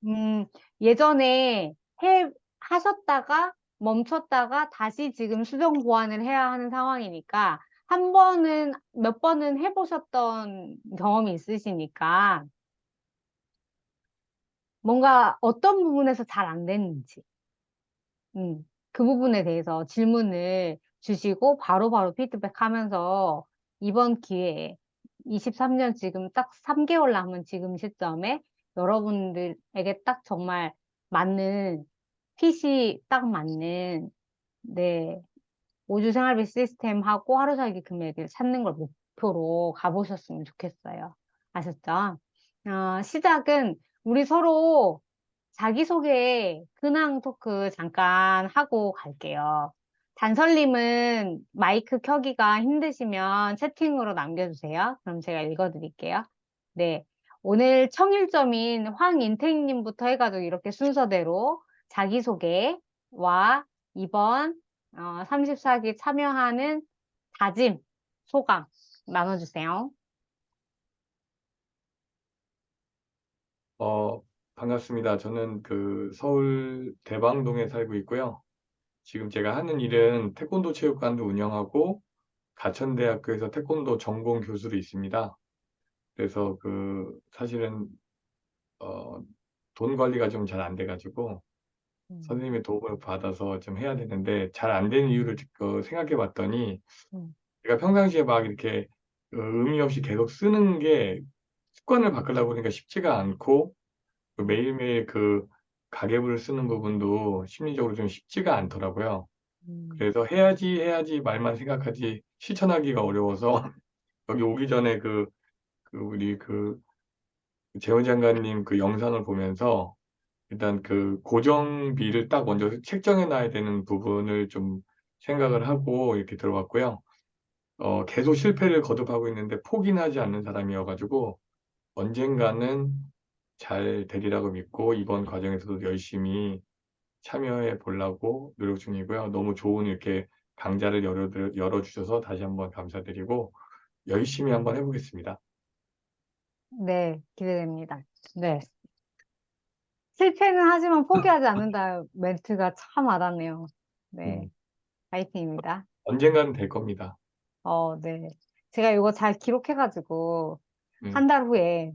음, 예전에 하셨다가 멈췄다가 다시 지금 수정 보완을 해야 하는 상황이니까 한 번은, 몇 번은 해보셨던 경험이 있으시니까 뭔가 어떤 부분에서 잘 안 됐는지, 그 부분에 대해서 질문을 주시고 바로바로 피드백 하면서 이번 기회에 23년 지금 딱 3개월 남은 지금 시점에 여러분들에게 딱 정말 맞는, 핏이 딱 맞는, 네, 우주 생활비 시스템하고 하루 살기 금액을 찾는 걸 목표로 가보셨으면 좋겠어요. 아셨죠? 시작은 우리 서로 자기소개 근황 토크 잠깐 하고 갈게요. 단설님은 마이크 켜기가 힘드시면 채팅으로 남겨주세요. 그럼 제가 읽어드릴게요. 네. 오늘 청일점인 황인택님부터 해가지고 이렇게 순서대로 자기소개와 이번 34기 참여하는 다짐, 소감 나눠주세요. 어, 반갑습니다. 저는 서울 대방동에 살고 있고요. 지금 제가 하는 일은 태권도 체육관도 운영하고 가천대학교에서 태권도 전공 교수로 있습니다. 그래서 사실은 어, 돈 관리가 좀 잘 안 돼가지고 음, 선생님의 도움을 받아서 좀 해야 되는데 잘 안 되는 이유를 생각해 봤더니 음, 제가 평상시에 막 이렇게 의미 없이 계속 쓰는 게 습관을 바꾸려고 하니까 쉽지가 않고 매일매일 가계부를 쓰는 부분도 심리적으로 좀 쉽지가 않더라고요. 음, 그래서 해야지 해야지 말만 생각하지 실천하기가 어려워서 여기 오기 전에 우리 재원 장관님 영상을 보면서 일단 고정비를 딱 먼저 책정해 놔야 되는 부분을 좀 생각을 하고 이렇게 들어왔고요. 계속 실패를 거듭하고 있는데 포기는 하지 않는 사람이어가지고 언젠가는 잘 되리라고 믿고 이번 과정에서도 열심히 참여해 보려고 노력 중이고요. 너무 좋은 이렇게 강좌를 열어주셔서 다시 한번 감사드리고 열심히 한번 해보겠습니다. 네, 기대됩니다. 네. 실패는 하지만 포기하지 않는다 멘트가 참 와닿네요. 네, 음, 파이팅입니다. 언젠가는 될 겁니다. 네. 제가 이거 잘 기록해가지고 한 음, 달 후에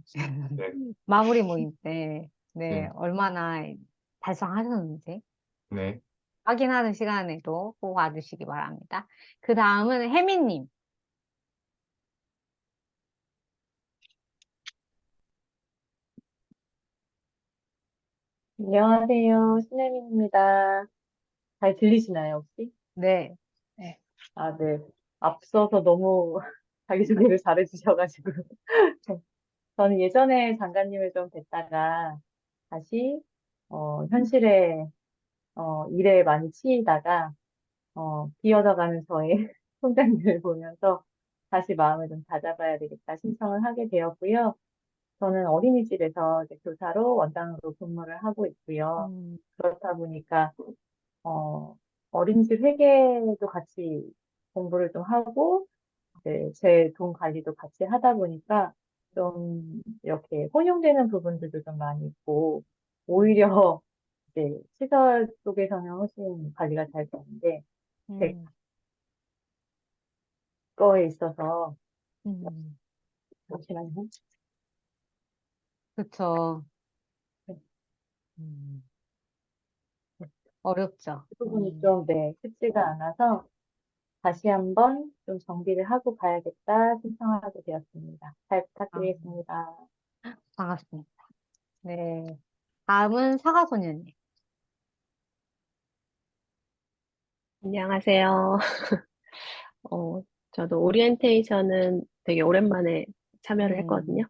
네, 마무리 모임 때, 네, 네, 얼마나 달성하셨는지 네. 확인하는 시간에도 꼭 와주시기 바랍니다. 그 다음은 혜미님. 안녕하세요. 신혜민입니다. 잘 들리시나요, 혹시? 네. 네. 아, 네. 앞서서 너무 자기소개를 잘해주셔가지고. 저는 예전에 장관님을 좀 뵀다가 다시, 현실에, 일에 많이 치이다가, 비어져가는 저의 통장들을 보면서 다시 마음을 좀 다잡아야 되겠다 신청을 하게 되었고요. 저는 어린이집에서 이제 교사로 원장으로 근무를 하고 있고요. 음, 그렇다 보니까 어, 어린이집 회계도 같이 공부를 좀 하고, 이제 제 돈 관리도 같이 하다 보니까 좀 이렇게 혼용되는 부분들도 좀 많이 있고, 오히려 이제 시설 쪽에서는 훨씬 관리가 잘 되는데, 제 음, 거에 있어서, 음, 잠시만요. 그쵸. 음, 어렵죠. 그 부분이 좀, 네, 쉽지가 않아서 다시 한번 좀 정비를 하고 가야겠다 신청하게 되었습니다. 잘 아, 부탁드리겠습니다. 반갑습니다. 네. 다음은 사과소년님. 안녕하세요. 어, 저도 오리엔테이션은 되게 오랜만에 참여를 음, 했거든요. 음.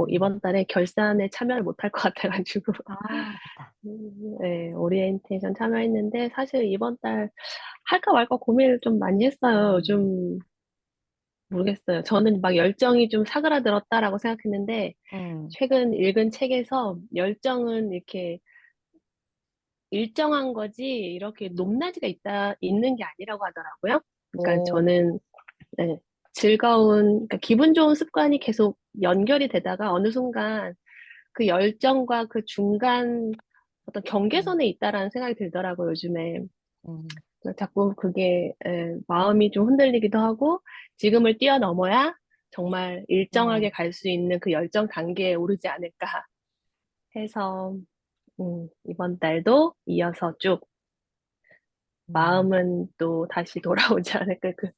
이번 달에 결산에 참여를 못할 것 같아가지고, 아, 맞다. 네, 오리엔테이션 참여했는데, 사실 이번 달 할까 말까 고민을 좀 많이 했어요. 음, 요즘 모르겠어요. 저는 막 열정이 좀 사그라들었다라고 생각했는데, 음, 최근 읽은 책에서 열정은 이렇게 일정한 거지, 이렇게 높낮이가 있는 게 아니라고 하더라고요. 그러니까 오, 저는 네, 그러니까 기분 좋은 습관이 계속 연결이 되다가 어느 순간 그 열정과 그 중간 어떤 음, 경계선에 있다라는 생각이 들더라고요, 요즘에. 음, 자꾸 그게 마음이 좀 흔들리기도 하고 지금을 뛰어넘어야 정말 일정하게 음, 갈 수 있는 그 열정 단계에 오르지 않을까 해서 이번 달도 이어서 쭉 음. 마음은 또 다시 돌아오지 않을까 그런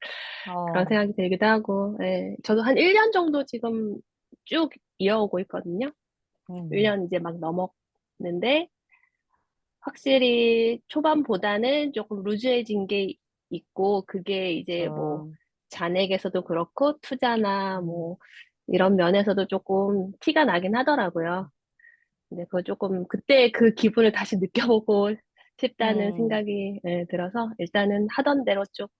어, 생각이 들기도 하고 저도 한 1년 정도 지금 쭉 이어오고 있거든요. 음, 1년 이제 막 넘었는데 확실히 초반보다는 조금 루즈해진 게 있고, 그게 이제 뭐, 저, 잔액에서도 그렇고, 투자나 음, 뭐, 이런 면에서도 조금 티가 나긴 하더라고요. 근데 그거 조금, 그때 그 기분을 다시 느껴보고 싶다는 음, 생각이 들어서, 일단은 하던 대로 쭉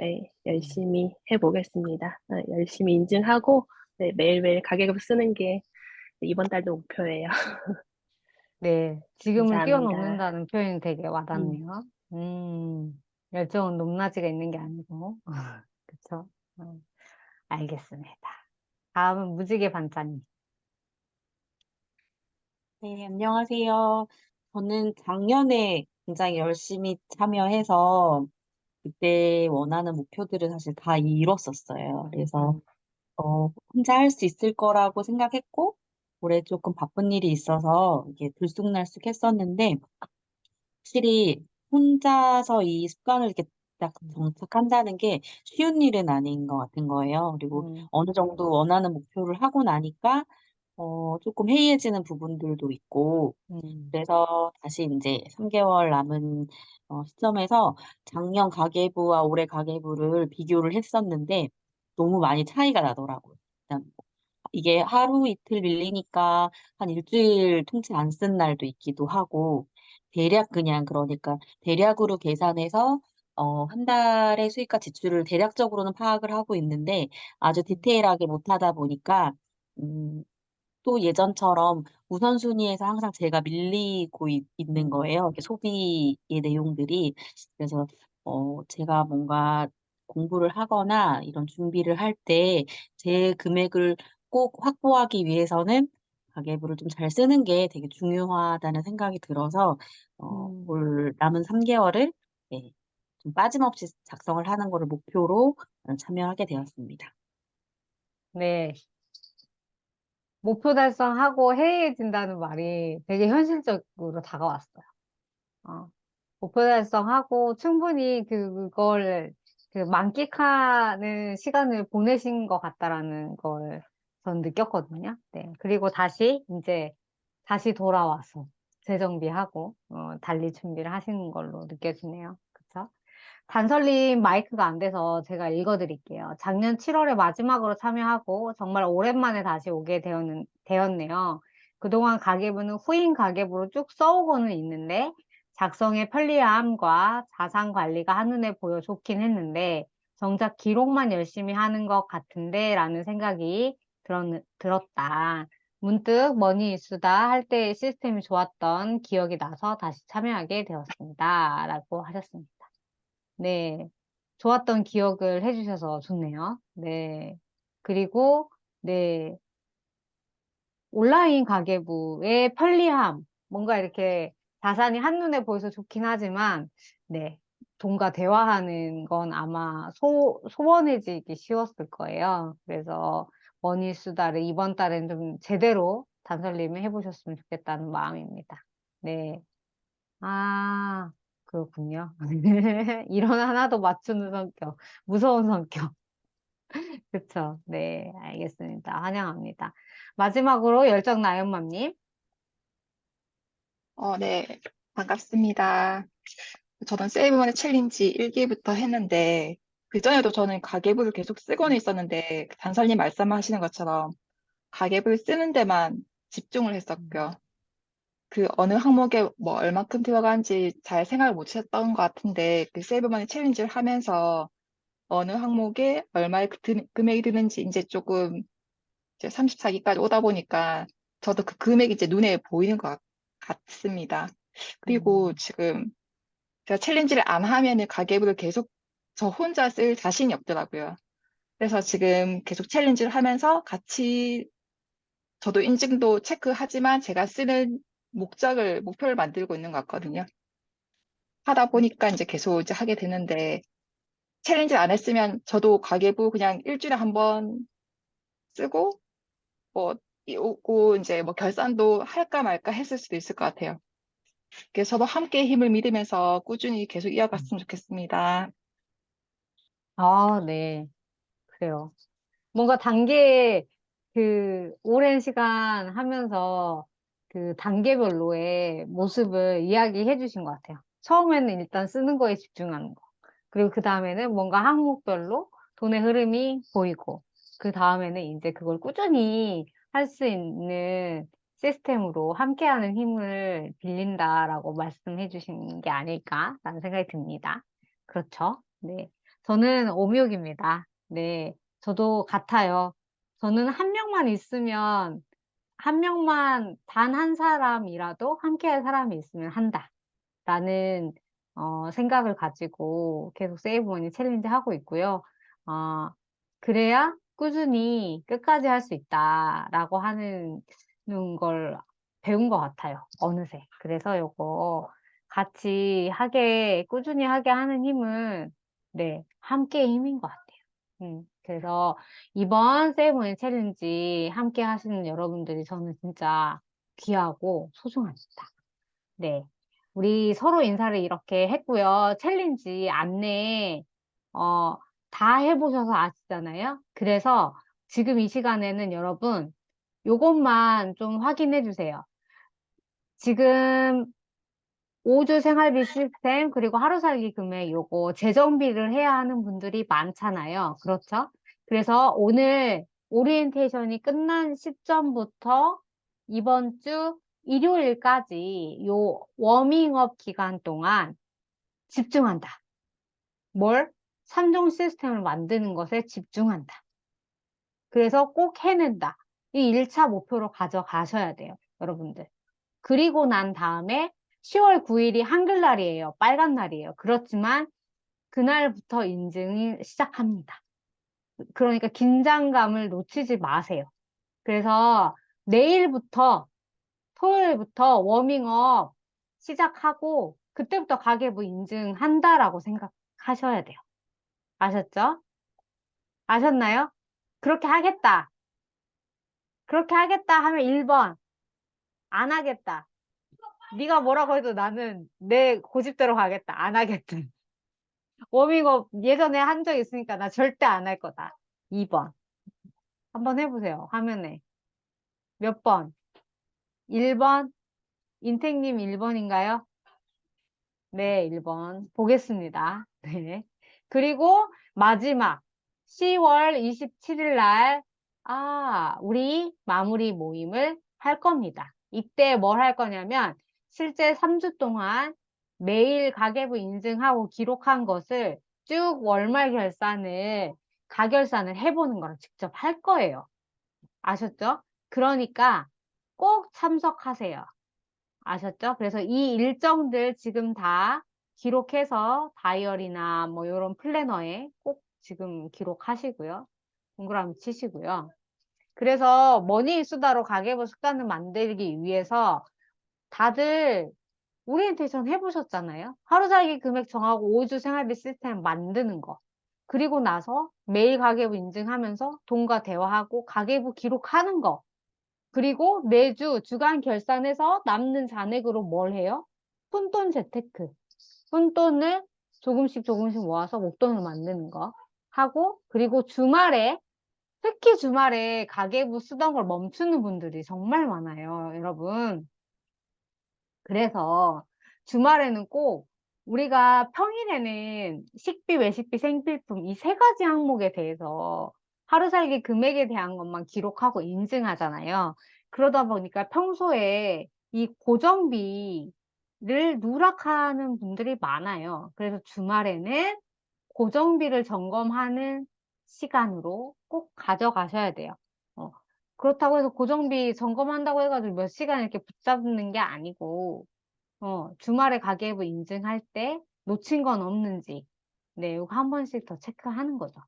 음. 열심히 해보겠습니다. 열심히 인증하고, 매일매일 가계부 쓰는 게 이번 달도 목표예요. 네, 지금을 감사합니다. 뛰어넘는다는 표현이 되게 음. 와닿네요. 열정은 높낮이가 있는 게 아니고, 그쵸? 알겠습니다. 다음은 무지개 반장님. 네, 안녕하세요. 저는 작년에 굉장히 열심히 참여해서 그때 원하는 목표들을 사실 다 이뤘었어요. 그래서 음, 혼자 할 수 있을 거라고 생각했고 올해 조금 바쁜 일이 있어서 이게 들쑥날쑥 했었는데 확실히 혼자서 이 습관을 이렇게 딱 정착한다는 게 쉬운 일은 아닌 것 같은 거예요. 그리고 음, 어느 정도 원하는 목표를 하고 나니까 조금 해이해지는 부분들도 있고 음, 그래서 다시 인제 3 개월 남은 시점에서 작년 가계부와 올해 가계부를 비교를 했었는데 너무 많이 차이가 나더라고요. 일단 이게 하루 이틀 밀리니까 한 일 주일 통째 안 쓴 날도 있기도 하고 대략 그냥 그러니까 대략으로 계산해서 한 달의 수입과 지출을 대략적으로는 파악을 하고 있는데 아주 디테일하게 못하다 보니까 음 또 예전처럼 우선순위에서 항상 제가 밀리고 있는 음, 거예요, 이렇게 소비의 내용들이. 그래서 제가 뭔가 공부를 하거나 이런 준비를 할 때 제 금액을 꼭 확보하기 위해서는 가계부를 좀 잘 쓰는 게 되게 중요하다는 생각이 들어서 음. 올 남은 3 개월을 예 좀 빠짐없이 작성을 하는 거를 목표로 참여하게 되었습니다. 네. 목표 달성하고 해이해진다는 말이 되게 현실적으로 다가왔어요. 어, 목표 달성하고 충분히 그걸 그 만끽하는 시간을 보내신 것 같다라는 걸 전 느꼈거든요. 네. 그리고 다시 돌아와서 재정비하고, 달릴 준비를 하시는 걸로 느껴지네요. 그쵸? 단설님 마이크가 안 돼서 제가 읽어드릴게요. 작년 7월에 마지막으로 참여하고 정말 오랜만에 다시 오게 되었네요. 그동안 가계부는 후임 가계부로 쭉 써오고는 있는데 작성의 편리함과 자산 관리가 한눈에 보여 좋긴 했는데 정작 기록만 열심히 하는 것 같은데 라는 생각이 들었다. 문득 머니 이수다 할 때 시스템이 좋았던 기억이 나서 다시 참여하게 되었습니다. 라고 하셨습니다. 네. 좋았던 기억을 해주셔서 좋네요. 네. 그리고, 네. 온라인 가계부의 편리함. 뭔가 이렇게 자산이 한눈에 보여서 좋긴 하지만, 네. 돈과 대화하는 건 아마 소원해지기 쉬웠을 거예요. 그래서 머니수다를 이번 달엔 좀 제대로 단설님이 해보셨으면 좋겠다는 마음입니다. 네. 아, 그렇군요. 이런 하나도 맞추는 성격. 무서운 성격. 그쵸. 네, 알겠습니다. 환영합니다. 마지막으로 열정 나연맘님. 네, 반갑습니다. 저는 세이브머니 챌린지 1기부터 했는데, 그전에도 저는 가계부를 계속 쓰고는 있었는데, 단설님 말씀하시는 것처럼 가계부를 쓰는 데만 집중을 했었고요. 그 어느 항목에 뭐 얼마큼 들어가는지 잘 생각을 못 했던 것 같은데, 그 세이브머니 챌린지를 하면서 어느 항목에 얼마의 금액이 드는지 이제 조금 이제 34기까지 오다 보니까 저도 그 금액이 이제 눈에 보이는 것 같습니다. 그리고 음, 지금 제가 챌린지를 안 하면은 가계부를 계속 저 혼자 쓸 자신이 없더라고요. 그래서 지금 계속 챌린지를 하면서 같이 저도 인증도 체크하지만 제가 쓰는 목표를 만들고 있는 것 같거든요. 하다 보니까 이제 계속 이제 하게 되는데, 챌린지 안 했으면 저도 가계부 그냥 일주일에 한 번 쓰고, 뭐, 오고 이제 뭐 결산도 할까 말까 했을 수도 있을 것 같아요. 그래서 저도 함께 힘을 믿으면서 꾸준히 계속 이어갔으면 좋겠습니다. 아, 네. 그래요. 뭔가 단계, 오랜 시간 하면서 그 단계별로의 모습을 이야기해 주신 것 같아요. 처음에는 일단 쓰는 거에 집중하는 거. 그리고 그 다음에는 뭔가 항목별로 돈의 흐름이 보이고, 그 다음에는 이제 그걸 꾸준히 할 수 있는 시스템으로 함께하는 힘을 빌린다라고 말씀해 주신 게 아닐까라는 생각이 듭니다. 그렇죠? 네. 저는 오미옥입니다. 네. 저도 같아요. 저는 한 명만 있으면, 한 명만, 단 한 사람이라도 함께할 사람이 있으면 한다. 라는 생각을 가지고 계속 세이브머니 챌린지 하고 있고요. 어, 그래야 꾸준히 끝까지 할 수 있다라고 하는 걸 배운 것 같아요. 어느새. 그래서 요거 같이 꾸준히 하게 하는 힘은, 네, 함께의 힘인 것 같아요. 그래서 이번 세이브머니 챌린지 함께 하시는 여러분들이 저는 진짜 귀하고 소중합니다. 네. 우리 서로 인사를 이렇게 했고요. 챌린지 안내, 어, 다 해보셔서 아시잖아요. 그래서 지금 이 시간에는 여러분, 요것만 좀 확인해 주세요. 지금 5주 생활비 시스템, 그리고 하루 살기 금액 요거 재정비를 해야 하는 분들이 많잖아요. 그렇죠? 그래서 오늘 오리엔테이션이 끝난 시점부터 이번 주 일요일까지 요 워밍업 기간 동안 집중한다. 뭘? 3종 시스템을 만드는 것에 집중한다. 그래서 꼭 해낸다. 이 1차 목표로 가져가셔야 돼요. 여러분들. 그리고 난 다음에 10월 9일이 한글날이에요. 빨간 날이에요. 그렇지만 그날부터 인증이 시작합니다. 그러니까 긴장감을 놓치지 마세요. 그래서 내일부터, 토요일부터 워밍업 시작하고 그때부터 가계부 인증한다라고 생각하셔야 돼요. 아셨죠? 아셨나요? 그렇게 하겠다. 그렇게 하겠다 하면 1번. 안 하겠다. 네가 뭐라고 해도 나는 내 고집대로 가겠다. 안 하겠다. 워밍업 예전에 한 적 있으니까 나 절대 안 할 거다. 2번. 한번 해보세요. 화면에. 몇 번? 1번? 인택님 1번인가요? 네, 1번. 보겠습니다. 네. 그리고 마지막 10월 27일 날, 우리 마무리 모임을 할 겁니다. 이때 뭘 할 거냐면, 실제 3주 동안 매일 가계부 인증하고 기록한 것을 쭉 월말 가결산을 해보는 거를 직접 할 거예요. 아셨죠? 그러니까 꼭 참석하세요. 아셨죠? 그래서 이 일정들 지금 다 기록해서 다이어리나 뭐 이런 플래너에 꼭 지금 기록하시고요. 동그라미 치시고요. 그래서 머니 수다로 가계부 습관을 만들기 위해서 다들 오리엔테이션 해보셨잖아요. 하루 살기 금액 정하고 5주 생활비 시스템 만드는 거. 그리고 나서 매일 가계부 인증하면서 돈과 대화하고 가계부 기록하는 거. 그리고 매주 주간 결산해서 남는 잔액으로 뭘 해요? 푼돈 재테크. 푼돈을 조금씩 조금씩 모아서 목돈을 만드는 거 하고, 그리고 특히 주말에 가계부 쓰던 걸 멈추는 분들이 정말 많아요, 여러분. 그래서 주말에는 꼭 우리가 평일에는 식비, 외식비, 생필품 이 세 가지 항목에 대해서 하루 살기 금액에 대한 것만 기록하고 인증하잖아요. 그러다 보니까 평소에 이 고정비를 누락하는 분들이 많아요. 그래서 주말에는 고정비를 점검하는 시간으로 꼭 가져가셔야 돼요. 어, 그렇다고 해서 고정비 점검한다고 해가지고 몇 시간 이렇게 붙잡는 게 아니고, 주말에 가계부 인증할 때 놓친 건 없는지, 네, 이거 한 번씩 더 체크하는 거죠.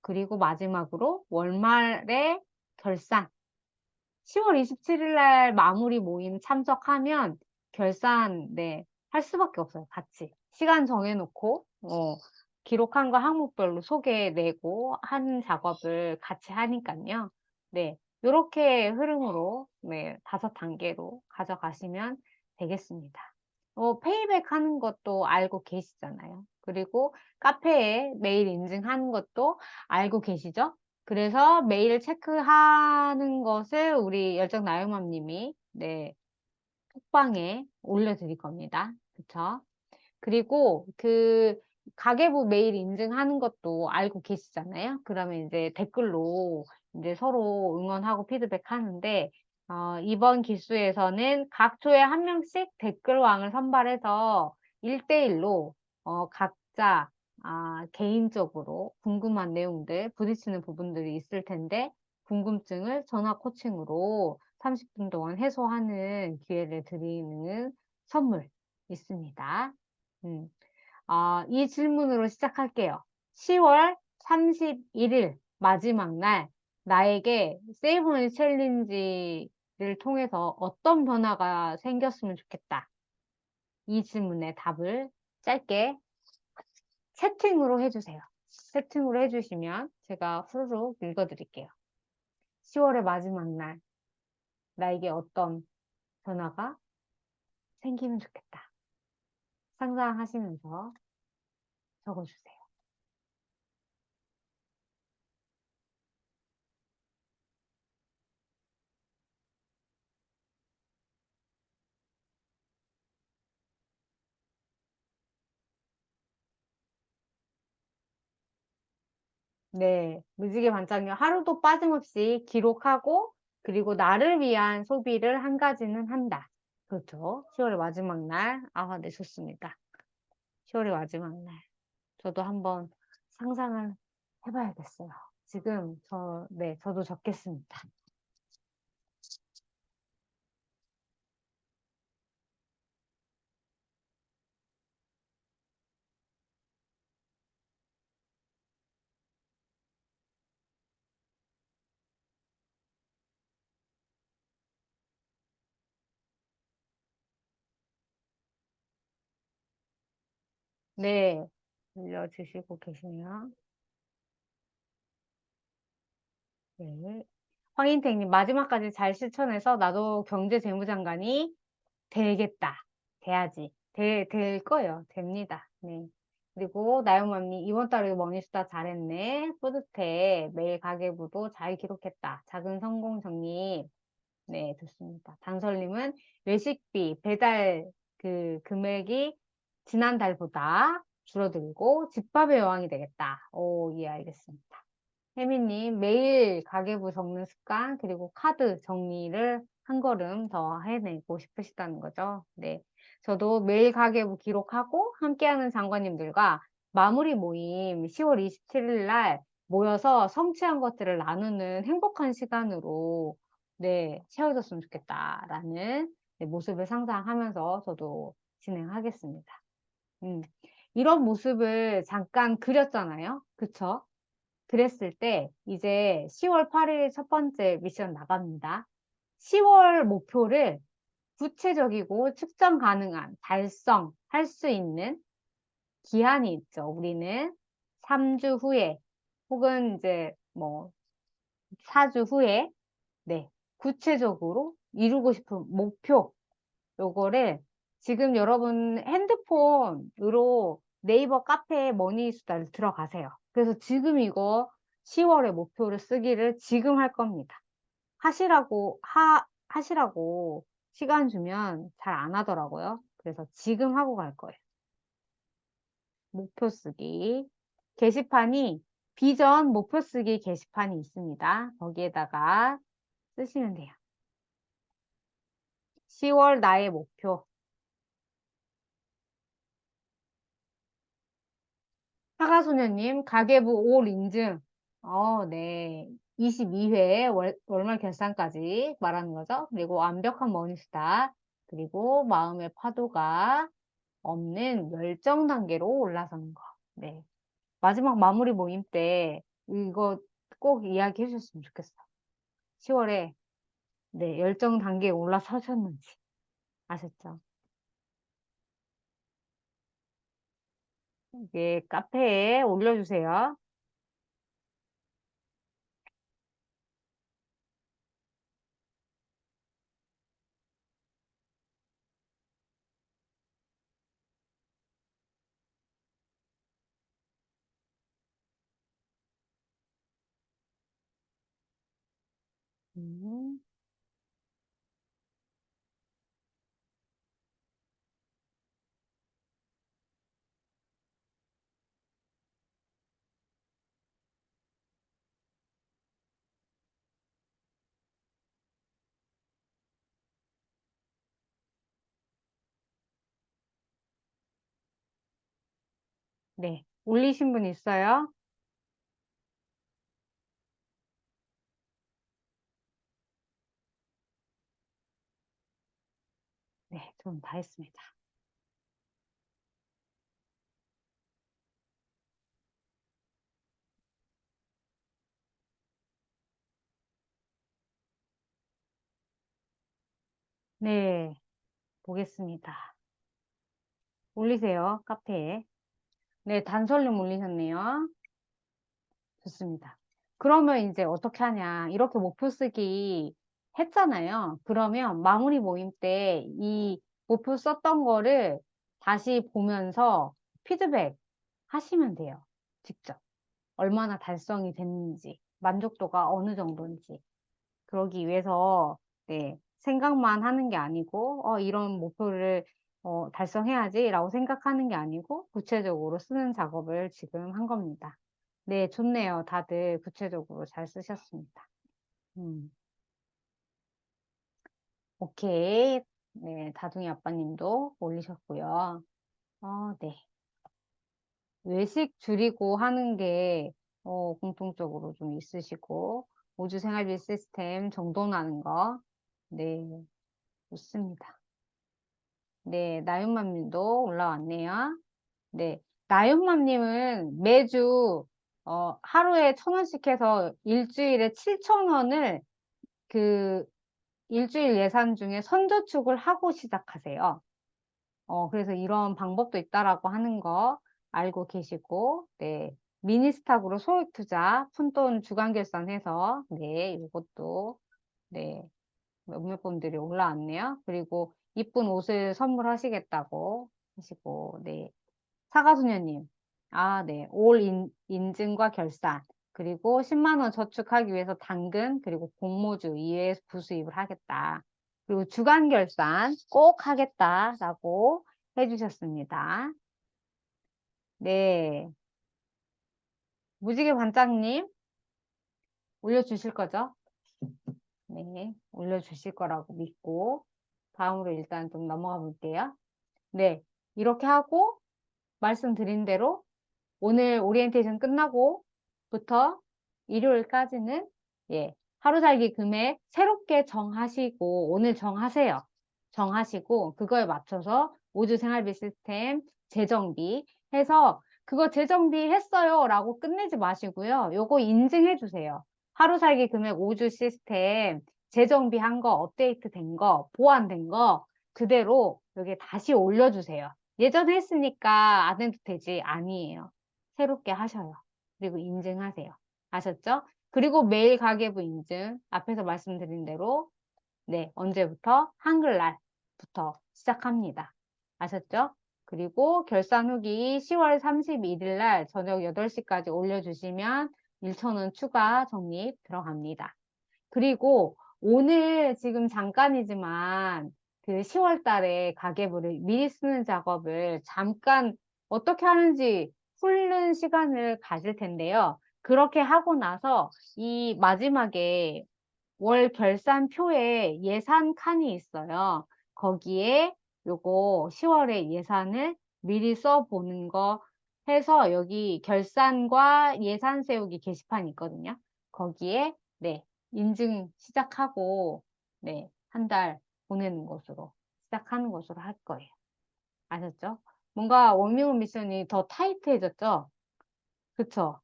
그리고 마지막으로 월말에 결산. 10월 27일 날 마무리 모임 참석하면 결산, 네, 할 수밖에 없어요. 같이. 시간 정해놓고, 기록한 거 항목별로 소개내고 한 작업을 같이 하니까요. 네, 요렇게 흐름으로, 네, 5단계로 가져가시면 되겠습니다. 페이백 하는 것도 알고 계시잖아요. 그리고 카페에 메일 인증하는 것도 알고 계시죠? 그래서 메일 체크하는 것을 우리 열정 나영맘님이 네, 톡방에 올려드릴 겁니다. 그쵸? 그리고 그 가계부 메일 인증하는 것도 알고 계시잖아요. 그러면 이제 댓글로 이제 서로 응원하고 피드백 하는데 이번 기수에서는 각 조에 한 명씩 댓글왕을 선발해서 1대1로 각자 개인적으로 궁금한 내용들, 부딪히는 부분들이 있을 텐데 궁금증을 전화 코칭으로 30분 동안 해소하는 기회를 드리는 선물 있습니다. 이 질문으로 시작할게요. 10월 31일 마지막 날 나에게 세이브머니 챌린지를 통해서 어떤 변화가 생겼으면 좋겠다. 이 질문에 답을 짧게 채팅으로 해주세요. 채팅으로 해주시면 제가 후루룩 읽어드릴게요. 10월의 마지막 날 나에게 어떤 변화가 생기면 좋겠다. 상상하시면서 적어주세요. 네, 무지개 반짝이 하루도 빠짐없이 기록하고 그리고 나를 위한 소비를 한 가지는 한다. 그렇죠. 10월의 마지막 날. 네, 좋습니다. 10월의 마지막 날. 저도 한번 상상을 해봐야겠어요. 지금 네, 저도 적겠습니다. 네, 들려주시고 계시네요. 네. 황인택님, 마지막까지 잘 실천해서 나도 경제재무장관이 되겠다. 돼야지. 될 거예요. 됩니다. 네. 그리고 나영맘님, 이번 달에 머니스타 잘했네. 뿌듯해. 매일 가계부도 잘 기록했다. 작은 성공 정리. 네, 좋습니다. 단설님은 외식비, 배달 그 금액이 지난달보다 줄어들고 집밥의 여왕이 되겠다. 오, 예, 알겠습니다. 혜미님, 매일 가계부 적는 습관, 그리고 카드 정리를 한 걸음 더 해내고 싶으시다는 거죠. 네. 저도 매일 가계부 기록하고 함께하는 장관님들과 마무리 모임 10월 27일 날 모여서 성취한 것들을 나누는 행복한 시간으로 네, 채워졌으면 좋겠다라는 네, 모습을 상상하면서 저도 진행하겠습니다. 이런 모습을 잠깐 그렸잖아요. 그쵸? 그랬을 때 이제 10월 8일 첫 번째 미션 나갑니다. 10월 목표를 구체적이고 측정 가능한 달성할 수 있는 기한이 있죠. 우리는 3주 후에 혹은 이제 뭐 4주 후에 네, 구체적으로 이루고 싶은 목표 요거를 지금 여러분 핸드폰으로 네이버 카페에 머니수다를 들어가세요. 그래서 지금 이거 10월에 목표를 쓰기를 지금 할 겁니다. 하시라고 시간 주면 잘 안 하더라고요. 그래서 지금 하고 갈 거예요. 목표 쓰기. 게시판이 비전 목표 쓰기 게시판이 있습니다. 거기에다가 쓰시면 돼요. 10월 나의 목표. 사과소녀님, 가계부 올 인증. 네. 22회 월말 결산까지 말하는 거죠. 그리고 완벽한 머니스타. 그리고 마음의 파도가 없는 열정 단계로 올라서는 거. 네. 마지막 마무리 모임 때 이거 꼭 이야기해 주셨으면 좋겠어. 10월에 네, 열정 단계에 올라서셨는지 아셨죠? 이게 카페에 올려주세요. 음, 네, 올리신 분 있어요? 네, 저는 다 했습니다. 네, 보겠습니다. 올리세요, 카페에. 네, 단설님 올리셨네요. 좋습니다. 그러면 이제 어떻게 하냐. 이렇게 목표 쓰기 했잖아요. 그러면 마무리 모임 때 이 목표 썼던 거를 다시 보면서 피드백 하시면 돼요. 직접. 얼마나 달성이 됐는지, 만족도가 어느 정도인지. 그러기 위해서, 네, 생각만 하는 게 아니고, 이런 목표를 달성해야지라고 생각하는 게 아니고, 구체적으로 쓰는 작업을 지금 한 겁니다. 네, 좋네요. 다들 구체적으로 잘 쓰셨습니다. 음, 오케이. 네, 다둥이 아빠님도 올리셨고요. 네. 외식 줄이고 하는 게, 공통적으로 좀 있으시고, 우주 생활비 시스템 정돈하는 거. 네, 좋습니다. 네, 나윤맘님도 올라왔네요. 네, 나윤맘님은 매주, 하루에 1,000원씩 해서 일주일에 7,000원을 그 일주일 예산 중에 선저축을 하고 시작하세요. 그래서 이런 방법도 있다라고 하는 거 알고 계시고, 네. 미니스탁으로 소액 투자, 푼돈 주간 결산해서, 네, 이것도, 네, 몇몇 분들이 올라왔네요. 그리고 이쁜 옷을 선물하시겠다고 하시고, 네. 사과소녀님, 네, 인증과 결산, 그리고 10만 원 저축하기 위해서 당근, 그리고 공모주 이외에 부수입을 하겠다. 그리고 주간 결산 꼭 하겠다라고 해주셨습니다. 네, 무지개 반장님 올려주실 거죠? 네, 올려주실 거라고 믿고 다음으로 일단 좀 넘어가 볼게요. 네, 이렇게 하고 말씀드린 대로 오늘 오리엔테이션 끝나고부터 일요일까지는 예, 하루 살기 금액 새롭게 정하시고 오늘 정하세요. 정하시고 그거에 맞춰서 우주 생활비 시스템 재정비 해서 그거 재정비 했어요 라고 끝내지 마시고요. 요거 인증해 주세요. 하루 살기 금액 우주 시스템 재정비 한 거, 업데이트 된 거, 보완된 거 그대로 여기 다시 올려주세요. 예전에 했으니까 안 해도 되지. 아니에요. 새롭게 하셔요. 그리고 인증하세요. 아셨죠? 그리고 매일 가계부 인증, 앞에서 말씀드린 대로, 네, 언제부터? 한글날부터 시작합니다. 아셨죠? 그리고 결산 후기 10월 31일 날 저녁 8시까지 올려주시면 1,000원 추가 적립 들어갑니다. 그리고 오늘 지금 잠깐이지만 그 10월 달에 가계부를 미리 쓰는 작업을 잠깐 어떻게 하는지 훑는 시간을 가질 텐데요. 그렇게 하고 나서 이 마지막에 월 결산표에 예산 칸이 있어요. 거기에 요거 10월에 예산을 미리 써보는 거 해서 여기 결산과 예산 세우기 게시판이 있거든요. 거기에 네, 인증 시작하고 네, 한 달 보내는 것으로 시작하는 것으로 할 거예요. 아셨죠? 뭔가 원미원 미션이 더 타이트해졌죠? 그쵸?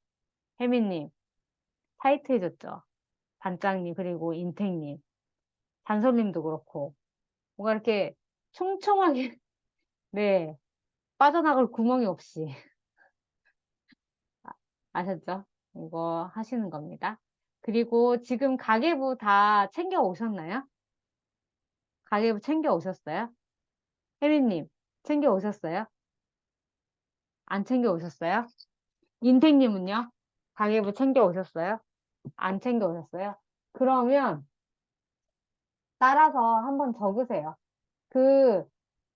혜미님, 타이트해졌죠? 반장님, 그리고 인택님. 잔솔님도 그렇고. 뭔가 이렇게 촘촘하게, 네, 빠져나갈 구멍이 없이. 아셨죠? 이거 하시는 겁니다. 그리고 지금 가계부 다 챙겨 오셨나요? 가계부 챙겨 오셨어요? 혜리님, 챙겨 오셨어요? 안 챙겨 오셨어요? 인택님은요? 가계부 챙겨 오셨어요? 안 챙겨 오셨어요? 그러면 따라서 한번 적으세요. 그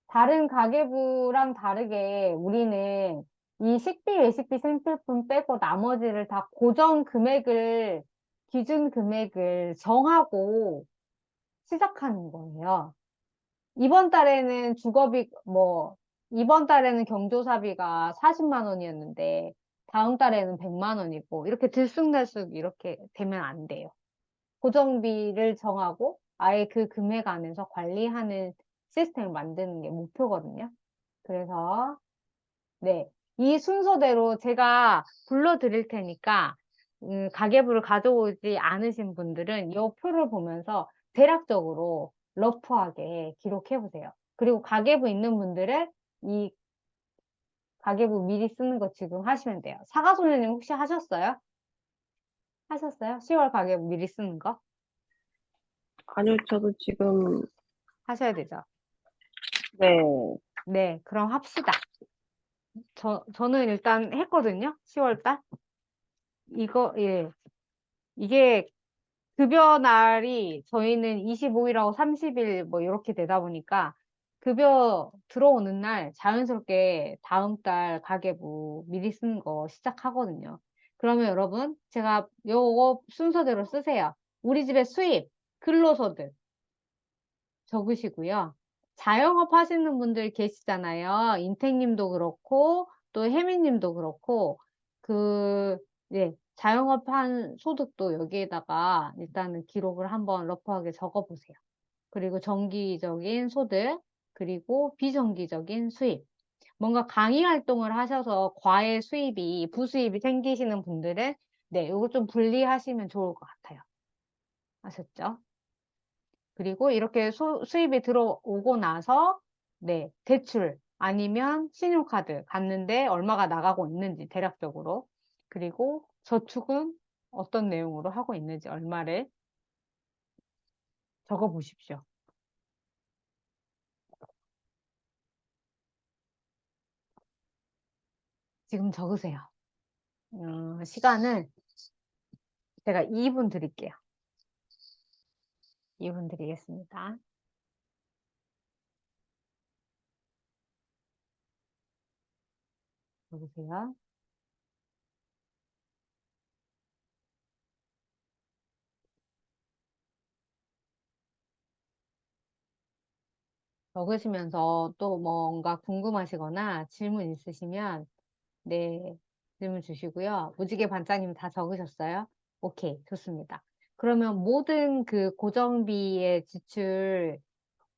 다른 가계부랑 다르게 우리는 이 식비, 외식비, 생필품 빼고 나머지를 다 고정 금액을, 기준 금액을 정하고 시작하는 거예요. 이번 달에는 주거비, 이번 달에는 경조사비가 40만 원이었는데, 다음 달에는 100만 원이고, 이렇게 들쑥날쑥 이렇게 되면 안 돼요. 고정비를 정하고, 아예 그 금액 안에서 관리하는 시스템을 만드는 게 목표거든요. 그래서, 네. 이 순서대로 제가 불러드릴 테니까, 가계부를 가져오지 않으신 분들은 이 표를 보면서 대략적으로 러프하게 기록해 보세요. 그리고 가계부 있는 분들은 이 가계부 미리 쓰는 거 지금 하시면 돼요. 사과소녀님 혹시 하셨어요? 하셨어요? 10월 가계부 미리 쓰는 거? 아니요, 저도 지금, 하셔야 되죠. 네. 네, 그럼 합시다. 저는 일단 했거든요. 10월 달. 예. 이게 급여 날이 저희는 25일하고 30일 뭐 이렇게 되다 보니까 급여 들어오는 날 자연스럽게 다음 달 가계부 미리 쓰는 거 시작하거든요. 그러면 여러분 제가 요거 순서대로 쓰세요. 우리 집의 수입, 근로소득 적으시고요. 자영업 하시는 분들 계시잖아요. 인택님도 그렇고 또 혜미님도 그렇고 자영업한 소득도 여기에다가 일단은 기록을 한번 러프하게 적어보세요. 그리고 정기적인 소득, 그리고 비정기적인 수입. 뭔가 강의 활동을 하셔서 과외 수입이, 부수입이 생기시는 분들은 네, 이거 좀 분리하시면 좋을 것 같아요. 아셨죠? 그리고 이렇게 수입이 들어오고 나서 네, 대출 아니면 신용카드 갔는데 얼마가 나가고 있는지 대략적으로 그리고 저축은 어떤 내용으로 하고 있는지 얼마를 적어 보십시오. 지금 적으세요. 시간을 제가 2분 드릴게요. 2분 드리겠습니다. 적으세요. 적으시면서 또 뭔가 궁금하시거나 질문 있으시면 네, 질문 주시고요. 무지개 반장님 다 적으셨어요? 오케이, 좋습니다. 그러면 모든 그 고정비의 지출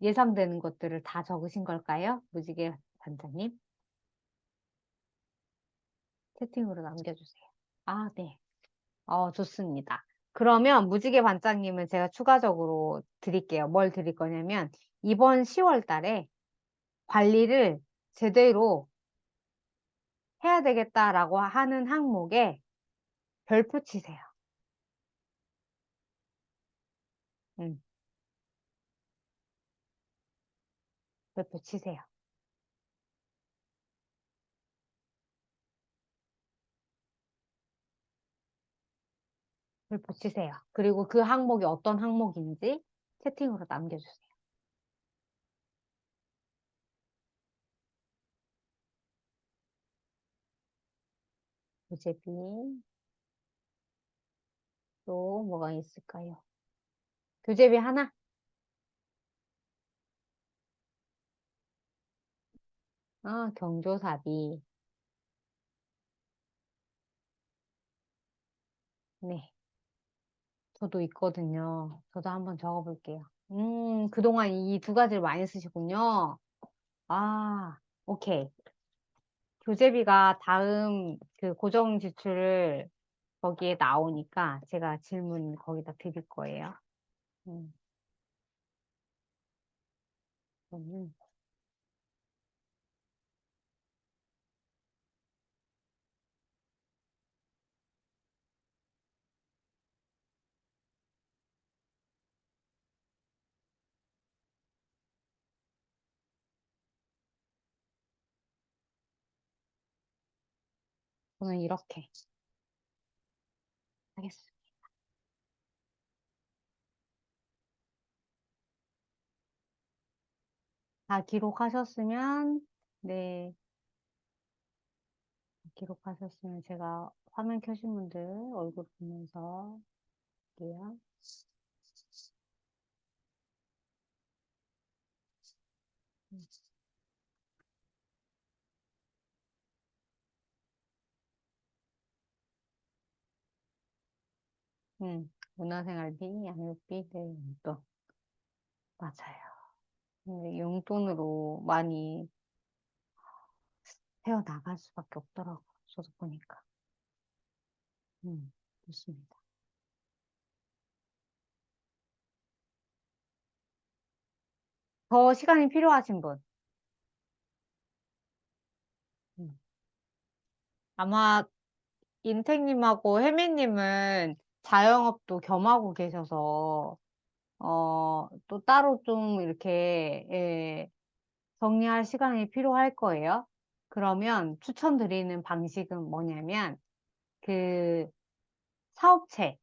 예상되는 것들을 다 적으신 걸까요? 무지개 반장님? 채팅으로 남겨주세요. 아, 네. 좋습니다. 그러면 무지개 반장님은 제가 추가적으로 드릴게요. 뭘 드릴 거냐면 이번 10월 달에 관리를 제대로 해야 되겠다라고 하는 항목에 별표 치세요. 음, 별표 치세요. 별표 치세요. 그리고 그 항목이 어떤 항목인지 채팅으로 남겨주세요. 교재비, 또 뭐가 있을까요? 교재비 하나? 경조사비. 네. 저도 있거든요. 저도 한번 적어볼게요. 그동안 이 두 가지를 많이 쓰시군요. 아, 오케이. 교재비가 다음 그 고정 지출을 거기에 나오니까 제가 질문 거기다 드릴 거예요. 음. 저는 이렇게 하겠습니다. 다 기록하셨으면, 네, 기록하셨으면 제가 화면 켜신 분들 얼굴 보면서 할게요. 문화생활비, 양육비, 네, 용돈. 맞아요. 근데 용돈으로 많이 헤어나갈 수밖에 없더라고요. 저도 보니까. 좋습니다. 더 시간이 필요하신 분. 음. 아마 인택님하고 혜미님은 자영업도 겸하고 계셔서, 또 따로 좀 이렇게, 예, 정리할 시간이 필요할 거예요. 그러면 추천드리는 방식은 뭐냐면, 그 사업체에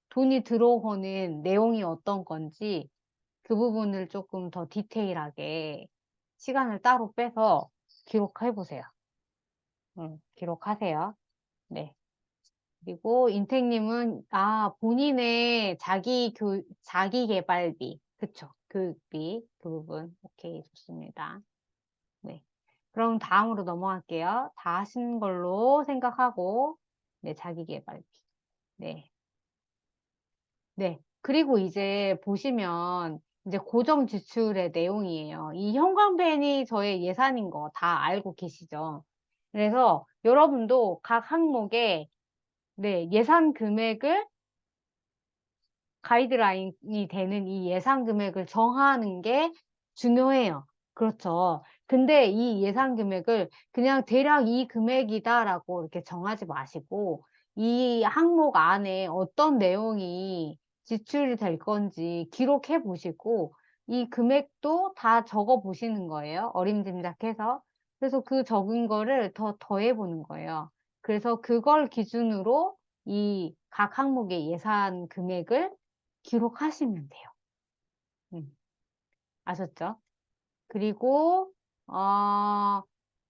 돈이 들어오는 내용이 어떤 건지 그 부분을 조금 더 디테일하게 시간을 따로 빼서 기록해 보세요. 기록하세요. 네. 그리고 인택님은, 본인의 자기 개발비. 그쵸. 교육비. 그 부분. 오케이. 좋습니다. 네. 그럼 다음으로 넘어갈게요. 다 하신 걸로 생각하고, 네. 자기 개발비. 네. 네. 그리고 이제 보시면, 이제 고정 지출의 내용이에요. 이 형광펜이 저의 예산인 거 다 알고 계시죠? 그래서 여러분도 각 항목에 네, 예산 금액을 가이드라인이 되는 이 예산 금액을 정하는 게 중요해요. 그렇죠. 근데 이 예산 금액을 그냥 대략 이 금액이다라고 이렇게 정하지 마시고 이 항목 안에 어떤 내용이 지출이 될 건지 기록해 보시고 이 금액도 다 적어 보시는 거예요. 어림짐작해서. 그래서 그 적은 거를 더 더해 보는 거예요. 그래서 그걸 기준으로 이 각 항목의 예산 금액을 기록하시면 돼요. 아셨죠? 그리고,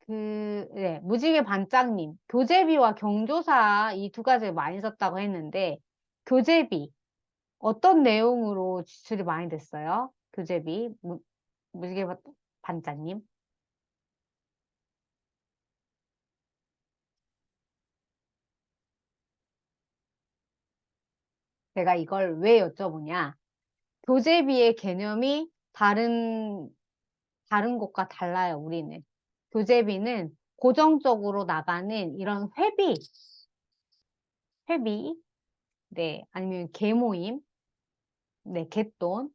네, 무지개 반장님, 교재비와 경조사 이 두 가지를 많이 썼다고 했는데, 교재비, 어떤 내용으로 지출이 많이 됐어요? 교재비, 무지개 반장님. 제가 이걸 왜 여쭤보냐? 교재비의 개념이 다른 곳과 달라요, 우리는. 교재비는 고정적으로 나가는 이런 회비, 네, 아니면 개모임, 네, 갯돈,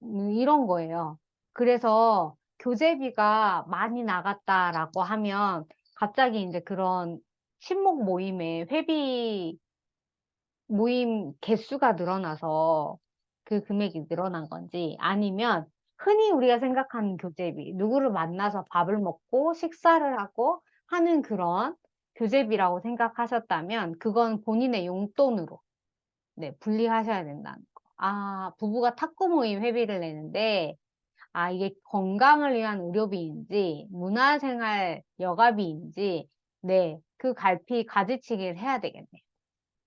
이런 거예요. 그래서 교재비가 많이 나갔다라고 하면 갑자기 이제 그런 친목 모임에 회비 모임 개수가 늘어나서 그 금액이 늘어난 건지 아니면 흔히 우리가 생각하는 교재비, 누구를 만나서 밥을 먹고 식사를 하고 하는 그런 교재비라고 생각하셨다면 그건 본인의 용돈으로 네, 분리하셔야 된다는 거. 부부가 탁구 모임 회비를 내는데 이게 건강을 위한 의료비인지 문화생활 여가비인지 네, 그 갈피 가지치기를 해야 되겠네요.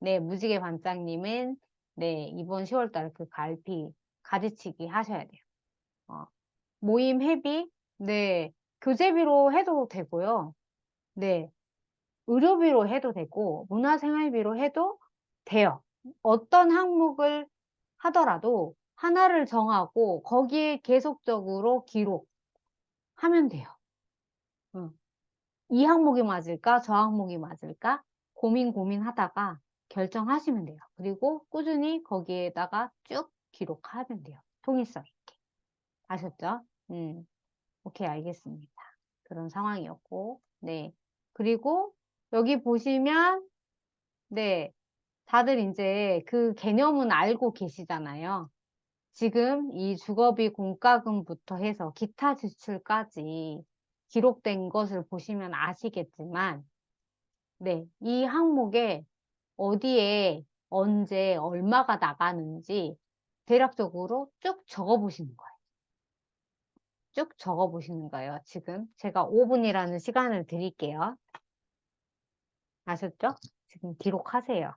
네, 무지개 반장님은 네, 이번 10월 달에 그 갈피 가지치기 하셔야 돼요. 모임 회비, 네, 교재비로 해도 되고요. 네, 의료비로 해도 되고, 문화생활비로 해도 돼요. 어떤 항목을 하더라도 하나를 정하고 거기에 계속적으로 기록하면 돼요. 이 항목이 맞을까? 저 항목이 맞을까? 고민하다가 결정하시면 돼요. 그리고 꾸준히 거기에다가 쭉 기록하면 돼요. 통일성 있게. 아셨죠? 오케이, 알겠습니다. 그런 상황이었고, 네. 그리고 여기 보시면, 네. 다들 이제 그 개념은 알고 계시잖아요. 지금 이 주거비 공과금부터 해서 기타 지출까지 기록된 것을 보시면 아시겠지만, 네. 이 항목에 어디에 언제 얼마가 나가는지 대략적으로 쭉 적어 보시는 거예요. 쭉 적어 보시는 거예요. 지금 제가 5분이라는 시간을 드릴게요. 아셨죠? 지금 기록하세요.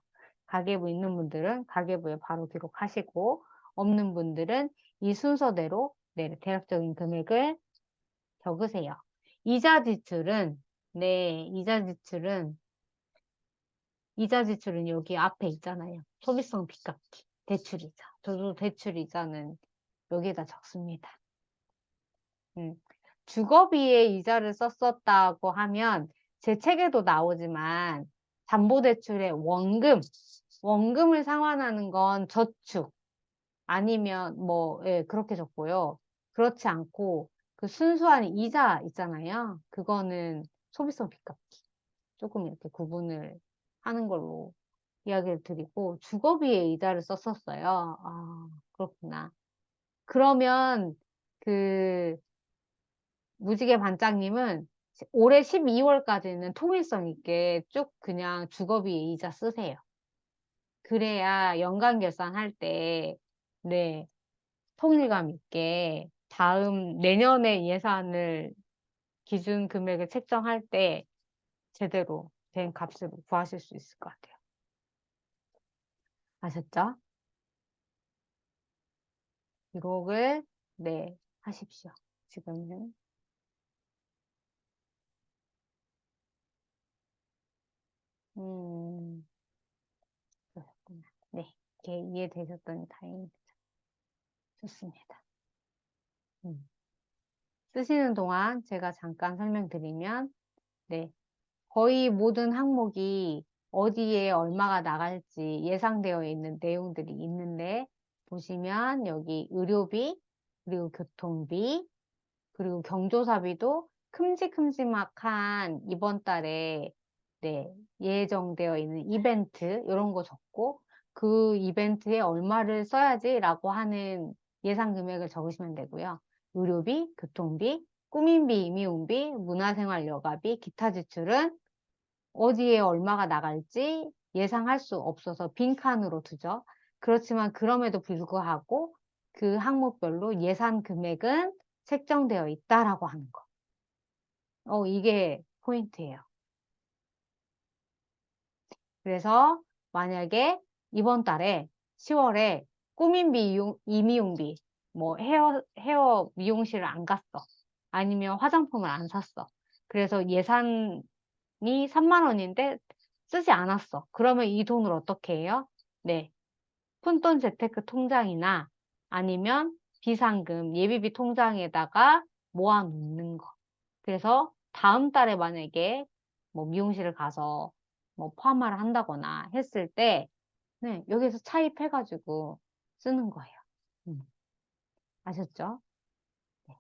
가계부 있는 분들은 가계부에 바로 기록하시고, 없는 분들은 이 순서대로 네, 대략적인 금액을 적으세요. 이자 지출은, 네, 이자 지출은 여기 앞에 있잖아요. 소비성 빚갚기, 대출이자. 저도 대출이자는 여기에다 적습니다. 주거비에 이자를 썼었다고 하면 제 책에도 나오지만 담보대출의 원금을 상환하는 건 저축 아니면 뭐 예, 그렇게 적고요. 그렇지 않고 그 순수한 이자 있잖아요. 그거는 소비성 빚갚기. 조금 이렇게 구분을 하는 걸로 이야기를 드리고 주거비에 이자를 썼었어요. 아, 그렇구나. 그러면 그 무지개 반장님은 올해 12월까지는 통일성 있게 쭉 그냥 주거비 이자 쓰세요. 그래야 연간 결산할 때, 네, 통일감 있게 다음 내년의 예산을 기준 금액을 책정할 때 제대로 된 값으로 구하실 수 있을 것 같아요. 아셨죠? 기록을, 네, 하십시오. 지금은. 그렇구나. 네, 이렇게 이해되셨더니 다행입니다. 좋습니다. 쓰시는 동안 제가 잠깐 설명드리면, 네, 거의 모든 항목이 어디에 얼마가 나갈지 예상되어 있는 내용들이 있는데, 보시면 여기 의료비, 그리고 교통비, 그리고 경조사비도 큼직큼직한 이번 달에 네, 예정되어 있는 이벤트 이런 거 적고 그 이벤트에 얼마를 써야지라고 하는 예상 금액을 적으시면 되고요. 의료비, 교통비, 꾸민비, 임의용비, 문화생활 여가비, 기타 지출은 어디에 얼마가 나갈지 예상할 수 없어서 빈칸으로 두죠. 그렇지만 그럼에도 불구하고 그 항목별로 예산 금액은 책정되어 있다라고 하는 거. 이게 포인트예요. 그래서 만약에 이번 달에 10월에 꾸민비, 임의용비, 뭐 헤어 미용실을 안 갔어. 아니면 화장품을 안 샀어. 그래서 예산이 3만 원인데 쓰지 않았어. 그러면 이 돈을 어떻게 해요? 네. 푼돈 재테크 통장이나 아니면 비상금, 예비비 통장에다가 모아놓는 거. 그래서 다음 달에 만약에 뭐 미용실을 가서 뭐 파마를 한다거나 했을 때, 네, 여기서 차입해가지고 쓰는 거예요. 아셨죠? 네.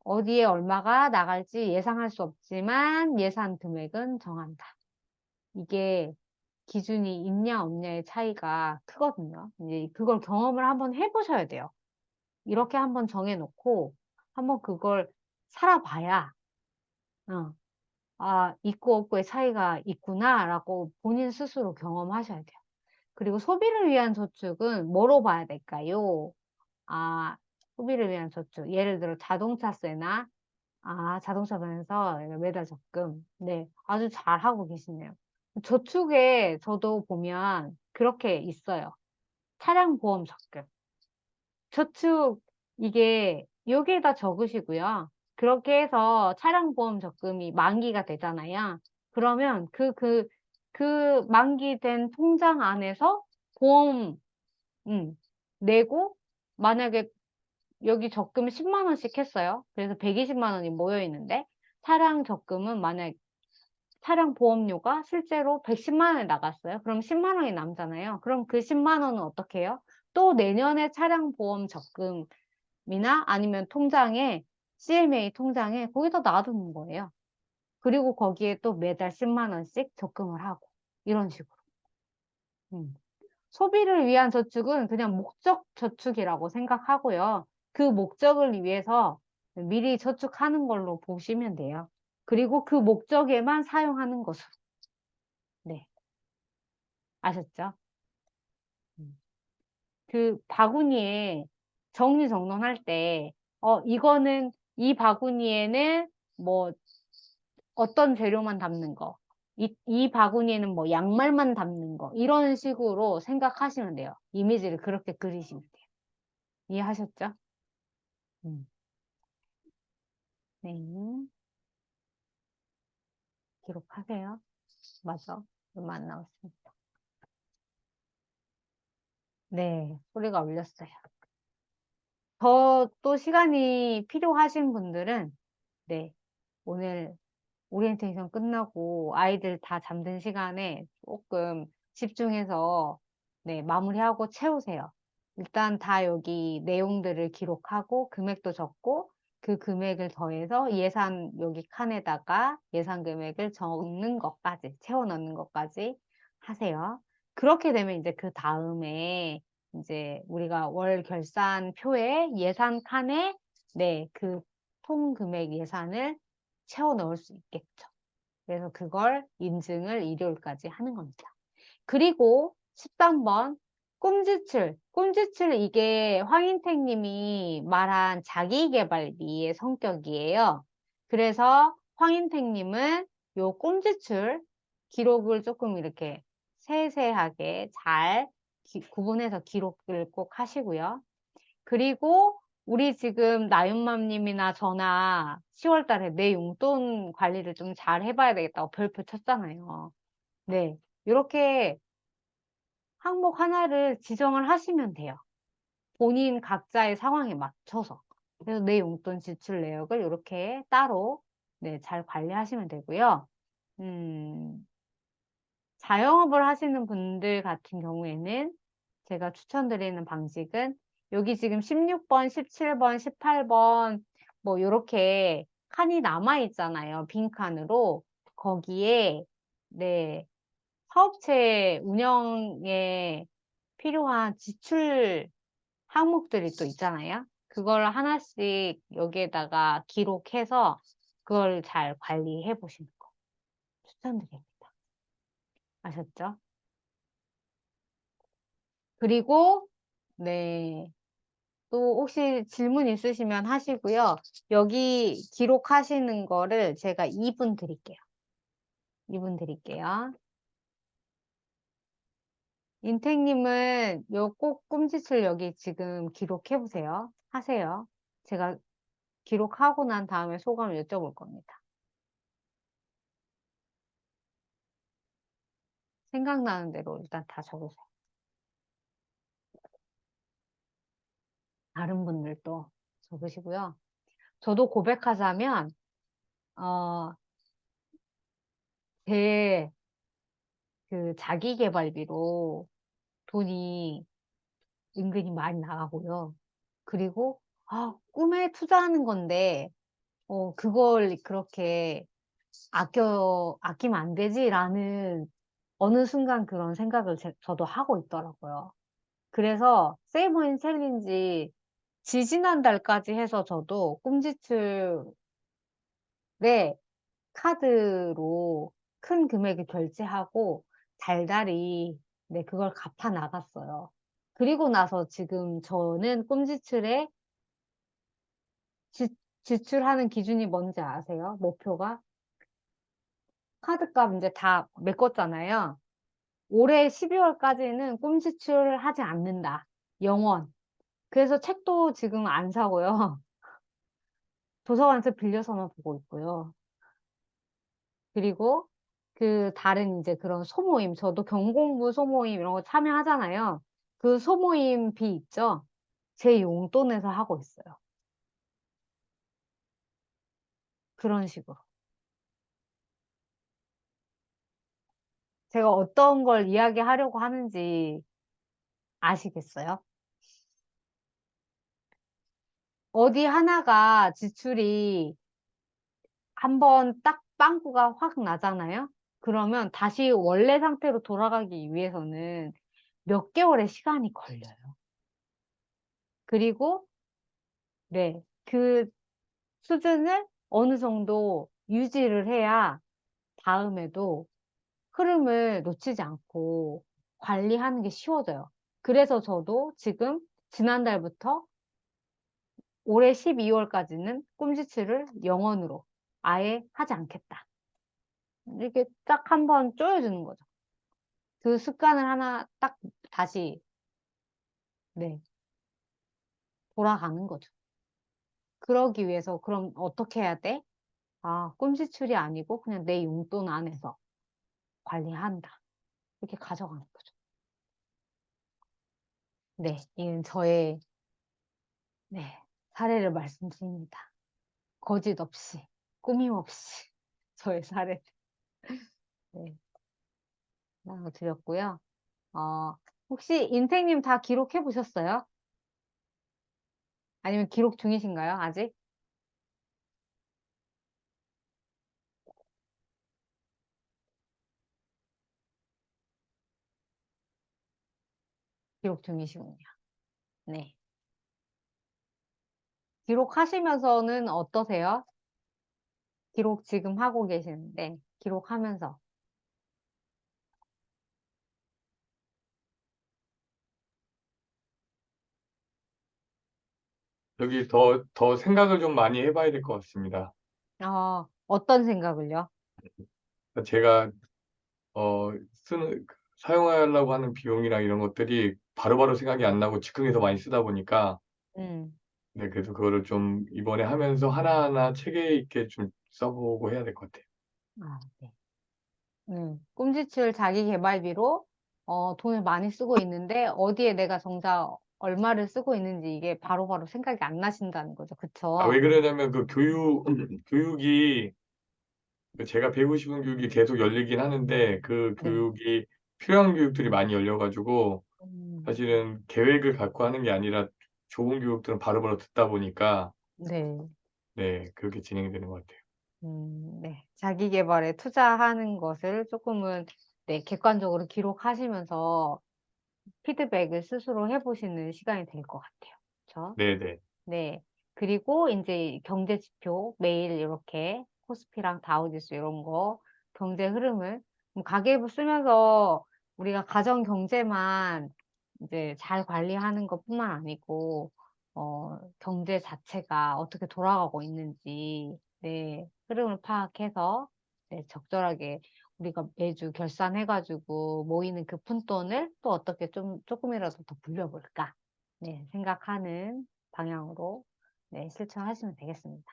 어디에 얼마가 나갈지 예상할 수 없지만 예산 금액은 정한다. 이게 기준이 있냐 없냐의 차이가 크거든요. 이제 그걸 경험을 한번 해보셔야 돼요. 이렇게 한번 정해놓고 한번 그걸 살아봐야 있고 없고의 차이가 있구나라고 본인 스스로 경험하셔야 돼요. 그리고 소비를 위한 저축은 뭐로 봐야 될까요? 소비를 위한 저축. 예를 들어 자동차세나 자동차 매달 적금. 네, 아주 잘하고 계시네요. 저축에 저도 보면 그렇게 있어요. 차량 보험 적금. 저축, 이게 여기에다 적으시고요. 그렇게 해서 차량 보험 적금이 만기가 되잖아요. 그러면 그 만기된 통장 안에서 보험, 내고, 만약에 여기 적금 10만 원씩 했어요. 그래서 120만 원이 모여 있는데, 차량 적금은 차량 보험료가 실제로 110만 원에 나갔어요. 그럼 10만 원이 남잖아요. 그럼 그 10만 원은 어떻게 해요? 또 내년에 차량 보험 적금이나 아니면 통장에 CMA 통장에 거기다 놔두는 거예요. 그리고 거기에 또 매달 10만 원씩 적금을 하고 이런 식으로. 소비를 위한 저축은 그냥 목적 저축이라고 생각하고요. 그 목적을 위해서 미리 저축하는 걸로 보시면 돼요. 그리고 그 목적에만 사용하는 것으로. 네. 아셨죠? 그 바구니에 정리정돈할 때, 이거는 이 바구니에는 뭐 어떤 재료만 담는 거, 이 바구니에는 뭐 양말만 담는 거, 이런 식으로 생각하시면 돼요. 이미지를 그렇게 그리시면 돼요. 이해하셨죠? 음. 네. 기록하세요. 맞아. 얼마 안 남았습니다. 네. 소리가 울렸어요. 더 또 시간이 필요하신 분들은, 네. 오늘 오리엔테이션 끝나고 아이들 다 잠든 시간에 조금 집중해서 네, 마무리하고 채우세요. 일단 다 여기 내용들을 기록하고 금액도 적고 그 금액을 더해서 예산 여기 칸에다가 예산 금액을 적는 것까지 채워 넣는 것까지 하세요. 그렇게 되면 이제 그 다음에 이제 우리가 월 결산표에 예산 칸에 네, 그 통 금액 예산을 채워 넣을 수 있겠죠. 그래서 그걸 인증을 일요일까지 하는 겁니다. 그리고 13번 꿈지출. 꿈지출 이게 황인택 님이 말한 자기계발비의 성격이에요. 그래서 황인택 님은 요 꿈지출 기록을 조금 이렇게 세세하게 잘 구분해서 기록을 꼭 하시고요. 그리고 우리 지금 나윤맘님이나 저나 10월 달에 내 용돈 관리를 좀 잘 해봐야 되겠다고 별표 쳤잖아요. 네. 이렇게 항목 하나를 지정을 하시면 돼요. 본인 각자의 상황에 맞춰서. 그래서 내 용돈 지출 내역을 이렇게 따로 네, 잘 관리하시면 되고요. 자영업을 하시는 분들 같은 경우에는 제가 추천드리는 방식은 여기 지금 16번, 17번, 18번 뭐 이렇게 칸이 남아 있잖아요. 빈 칸으로. 거기에 네, 사업체 운영에 필요한 지출 항목들이 또 있잖아요. 그걸 하나씩 여기에다가 기록해서 그걸 잘 관리해 보시는 거 추천드립니다. 아셨죠? 그리고 네, 또 혹시 질문 있으시면 하시고요. 여기 기록하시는 거를 제가 2분 드릴게요. 2분 드릴게요. 인택님은 요 꼭 꿈지출 여기 지금 기록해 보세요. 하세요. 제가 기록하고 난 다음에 소감을 여쭤볼 겁니다. 생각나는 대로 일단 다 적으세요. 다른 분들도 적으시고요. 저도 고백하자면, 제 그 자기계발비로 돈이 은근히 많이 나가고요. 그리고, 꿈에 투자하는 건데, 그걸 그렇게 아끼면 안 되지라는 어느 순간 그런 생각을 저도 하고 있더라고요. 그래서 세이버인 챌린지 지지난달까지 해서 저도 꿈지출에 카드로 큰 금액을 결제하고 달달이 네, 그걸 갚아 나갔어요. 그리고 나서 지금 저는 꿈지출에 지출하는 기준이 뭔지 아세요? 목표가? 카드값 이제 다 메꿨잖아요. 올해 12월까지는 꿈지출하지 않는다. 영원. 그래서 책도 지금 안 사고요. 도서관에서 빌려서만 보고 있고요. 그리고 그 다른 이제 그런 소모임, 저도 경공부 소모임 이런 거 참여하잖아요. 그 소모임 비 있죠? 제 용돈에서 하고 있어요. 그런 식으로. 제가 어떤 걸 이야기하려고 하는지 아시겠어요? 어디 하나가 지출이 한번 딱 빵꾸가 확 나잖아요? 그러면 다시 원래 상태로 돌아가기 위해서는 몇 개월의 시간이 걸려요. 그리고, 네, 그 수준을 어느 정도 유지를 해야 다음에도 흐름을 놓치지 않고 관리하는 게 쉬워져요. 그래서 저도 지금 지난달부터 올해 12월까지는 꿈지출을 0원으로 아예 하지 않겠다. 이렇게 딱 한번 쪼여주는 거죠. 그 습관을 하나 딱 다시, 네, 돌아가는 거죠. 그러기 위해서 그럼 어떻게 해야 돼? 아, 꿈지출이 아니고 그냥 내 용돈 안에서 관리한다. 이렇게 가져가는 거죠. 네, 이건 저의, 네, 사례를 말씀드립니다. 거짓 없이, 꾸밈 없이 저의 사례를, 네, 나눠드렸고요. 혹시 인생님 다 기록해 보셨어요? 아니면 기록 중이신가요? 아직? 기록 중이시군요. 네. 기록하시면서는 어떠세요? 기록 지금 하고 계시는데, 기록하면서. 여기 더 생각을 좀 많이 해봐야 될 것 같습니다. 어떤 생각을요? 제가, 사용하려고 하는 비용이랑 이런 것들이 바로바로 생각이 안 나고 즉흥해서 많이 쓰다 보니까, 음, 네, 그래서 그거를 좀 이번에 하면서 하나하나 체계 있게 좀 써보고 해야 될 것 같아요. 네. 꿈지출 자기계발비로 돈을 많이 쓰고 있는데 어디에 내가 정작 얼마를 쓰고 있는지 이게 바로바로 생각이 안 나신다는 거죠. 왜 그쵸? 그러냐면 그 교육이, 제가 배우고 싶은 교육이 계속 열리긴 하는데 그 네. 교육이 필요한 교육들이 많이 열려가지고 음, 사실은 계획을 갖고 하는 게 아니라 좋은 교육들은 바로바로 듣다 보니까 네. 네, 그렇게 진행이 되는 것 같아요. 네. 자기계발에 투자하는 것을 조금은 네, 객관적으로 기록하시면서 피드백을 스스로 해보시는 시간이 될 것 같아요. 그쵸? 네네. 네. 그리고 이제 경제 지표 매일 이렇게 코스피랑 다우지수 이런 거 경제 흐름을 가계부 쓰면서 우리가 가정 경제만 이제 잘 관리하는 것뿐만 아니고 경제 자체가 어떻게 돌아가고 있는지 네, 흐름을 파악해서 네, 적절하게 우리가 매주 결산해가지고 모이는 그 푼돈을 또 어떻게 좀 조금이라도 더 불려볼까 네, 생각하는 방향으로 네, 실천하시면 되겠습니다.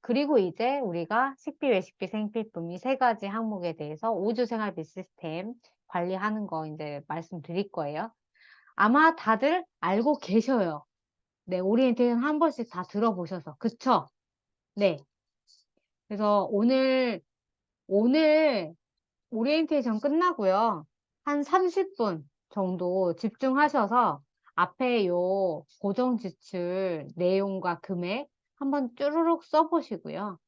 그리고 이제 우리가 식비, 외식비, 생필품 이 세 가지 항목에 대해서 5주 생활비 시스템 관리하는 거 이제 말씀드릴 거예요. 아마 다들 알고 계셔요. 네, 오리엔테이션 한 번씩 다 들어보셔서. 그쵸? 네. 그래서 오늘 오리엔테이션 끝나고요. 한 30분 정도 집중하셔서 앞에 요 고정 지출 내용과 금액 한번 쭈루룩 써보시고요.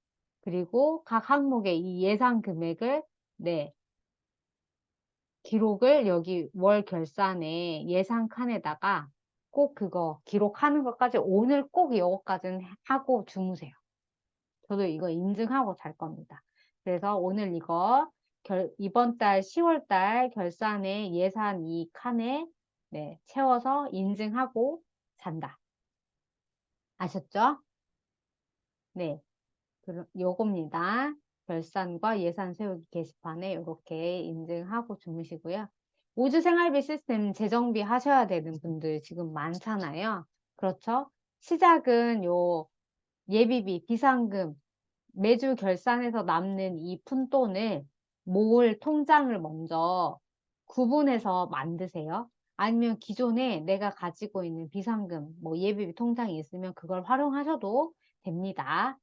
그리고 각 항목의 이 예상 금액을 네, 기록을 여기 월 결산에 예상 칸에다가 꼭 그거 기록하는 것까지 오늘 꼭 이거까지는 하고 주무세요. 저도 이거 인증하고 잘 겁니다. 그래서 오늘 이거 이번 달 10월 달 결산에 예산 이 칸에 네, 채워서 인증하고 잔다. 아셨죠? 네, 요겁니다. 결산과 예산 세우기 게시판에 이렇게 인증하고 주무시고요. 우주 생활비 시스템 재정비 하셔야 되는 분들 지금 많잖아요. 그렇죠? 시작은 요 예비비, 비상금, 매주 결산해서 남는 이 푼돈을 모을 통장을 먼저 구분해서 만드세요. 아니면 기존에 내가 가지고 있는 비상금, 뭐 예비비 통장이 있으면 그걸 활용하셔도 됩니다.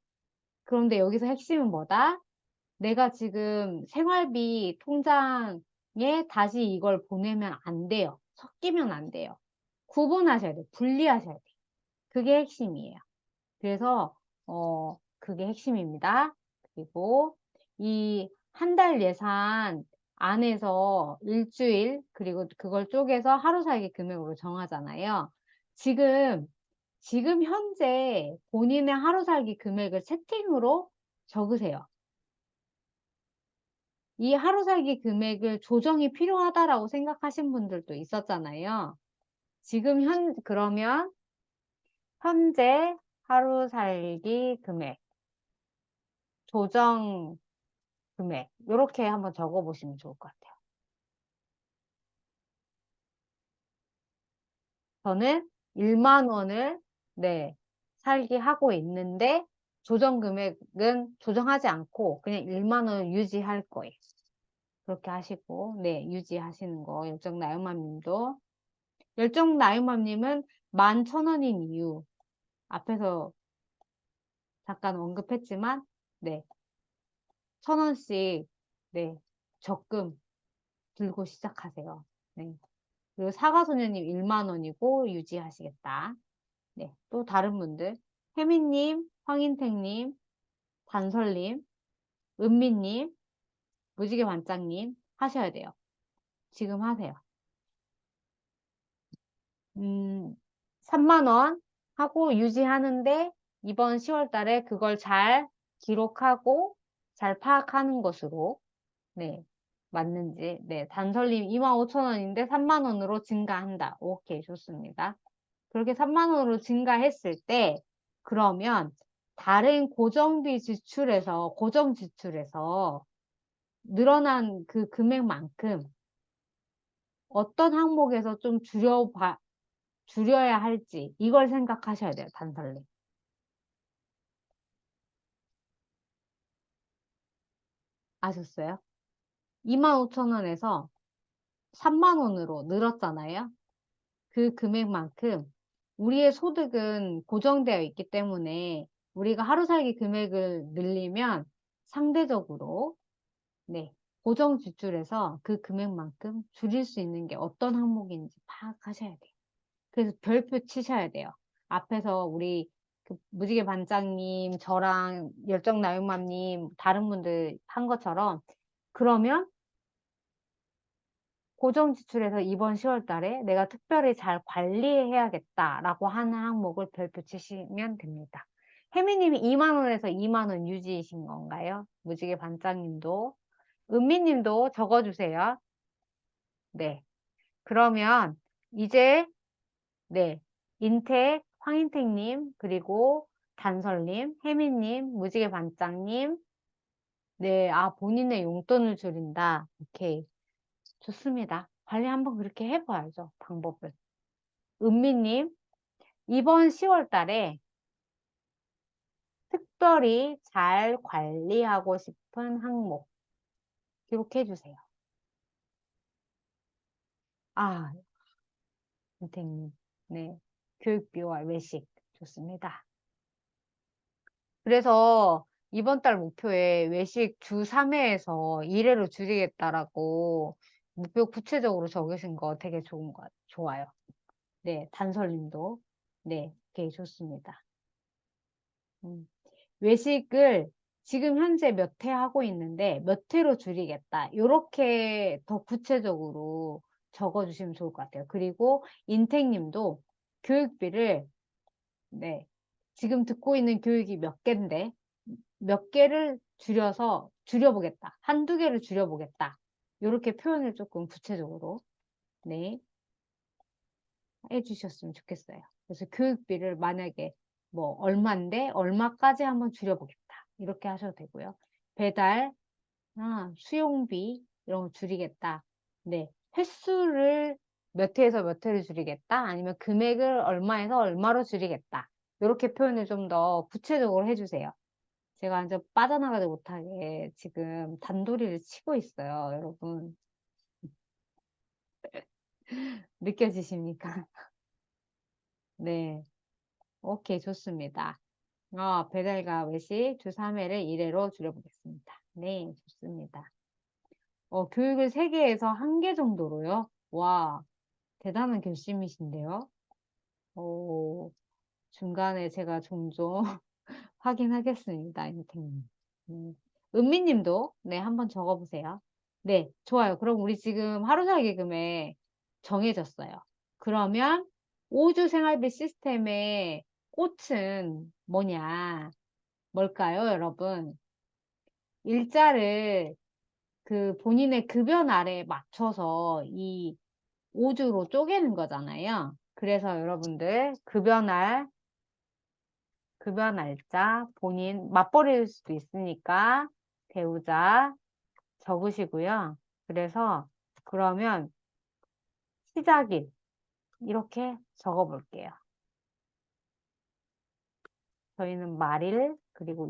그런데 여기서 핵심은 뭐다? 내가 지금 생활비 통장에 다시 이걸 보내면 안 돼요. 섞이면 안 돼요. 구분하셔야 돼요. 분리하셔야 돼요. 그게 핵심이에요. 그래서 그게 핵심입니다. 그리고 이 한 달 예산 안에서 일주일, 그리고 그걸 쪼개서 하루 살기 금액으로 정하잖아요. 지금 현재 본인의 하루 살기 금액을 채팅으로 적으세요. 이 하루 살기 금액을 조정이 필요하다라고 생각하신 분들도 있었잖아요. 그러면 현재 하루 살기 금액, 조정 금액, 이렇게 한번 적어 보시면 좋을 것 같아요. 저는 1만 원을, 네, 살기 하고 있는데, 조정 금액은 조정하지 않고 그냥 1만 원을 유지할 거예요. 그렇게 하시고, 네, 유지하시는 거. 열정나눔맘님도. 열정나눔맘님은 11,000원인 이유. 앞에서 잠깐 언급했지만, 네, 1,000원씩, 네, 적금 들고 시작하세요. 네. 그리고 사과소녀님 1만 원이고 유지하시겠다. 네, 또 다른 분들. 혜미님, 황인택님, 단설님, 은미님, 무지개 반장님 하셔야 돼요. 지금 하세요. 3만 원 하고 유지하는데 이번 10월 달에 그걸 잘 기록하고 잘 파악하는 것으로, 네, 맞는지. 네, 단설님 25,000원인데 3만 원으로 증가한다. 오케이, 좋습니다. 그렇게 3만 원으로 증가했을 때, 그러면 다른 고정비 지출에서, 고정 지출에서 늘어난 그 금액만큼 어떤 항목에서 좀 줄여야 할지, 이걸 생각하셔야 돼요, 단설님. 아셨어요? 25,000원에서 3만 원으로 늘었잖아요. 그 금액만큼 우리의 소득은 고정되어 있기 때문에 우리가 하루 살기 금액을 늘리면 상대적으로, 네, 고정 지출에서 그 금액만큼 줄일 수 있는 게 어떤 항목인지 파악하셔야 돼요. 그래서 별표 치셔야 돼요. 앞에서 우리 그 무지개 반장님, 저랑 열정나눔맘님, 다른 분들 한 것처럼, 그러면 고정 지출에서 이번 10월 달에 내가 특별히 잘 관리해야겠다라고 하는 항목을 별표 치시면 됩니다. 혜미님이 2만 원에서 2만 원 유지이신 건가요? 무지개 반장님도. 은미님도 적어주세요. 네. 그러면 이제, 네, 인택, 황인택님, 그리고 단설님, 혜미님, 무지개 반장님, 네, 본인의 용돈을 줄인다. 오케이. 좋습니다. 관리 한번 그렇게 해봐야죠, 방법을. 은미님, 이번 10월 달에 특별히 잘 관리하고 싶은 항목 기록해 주세요. 은택님, 네, 교육비와 외식 좋습니다. 그래서 이번 달 목표에 외식 주 3회에서 1회로 줄이겠다라고 목표 구체적으로 적으신 거 되게 좋아요. 네, 단설님도. 네, 되게 좋습니다. 외식을 지금 현재 몇 회 하고 있는데 몇 회로 줄이겠다. 이렇게 더 구체적으로 적어주시면 좋을 것 같아요. 그리고 인택님도 교육비를, 네, 지금 듣고 있는 교육이 몇 개인데 몇 개를 줄여보겠다. 한두 개를 줄여보겠다. 이렇게 표현을 조금 구체적으로, 네, 해주셨으면 좋겠어요. 그래서 교육비를 만약에 뭐 얼마인데 얼마까지 한번 줄여보겠다. 이렇게 하셔도 되고요. 배달, 수용비 이런 거 줄이겠다. 네, 횟수를 몇 회에서 몇 회를 줄이겠다. 아니면 금액을 얼마에서 얼마로 줄이겠다. 이렇게 표현을 좀 더 구체적으로 해주세요. 제가 완전 빠져나가지 못하게 지금 단도리를 치고 있어요, 여러분. 느껴지십니까? 네. 오케이, 좋습니다. 배달과 외식 주 3회를 1회로 줄여보겠습니다. 네, 좋습니다. 교육을 3개에서 1개 정도로요? 와, 대단한 결심이신데요? 중간에 제가 종종 확인하겠습니다, 인생님. 은미님도, 네, 한번 적어보세요. 네, 좋아요. 그럼 우리 지금 하루살이 개그맨 정해졌어요. 그러면 5주 생활비 시스템의 꽃은 뭐냐? 뭘까요, 여러분? 일자를 그 본인의 급여날에 맞춰서 이 5주로 쪼개는 거잖아요. 그래서 여러분들 급여 날짜 본인 맞벌이일 수도 있으니까 배우자 적으시고요. 그래서 그러면 시작일 이렇게 적어 볼게요. 저희는 말일 그리고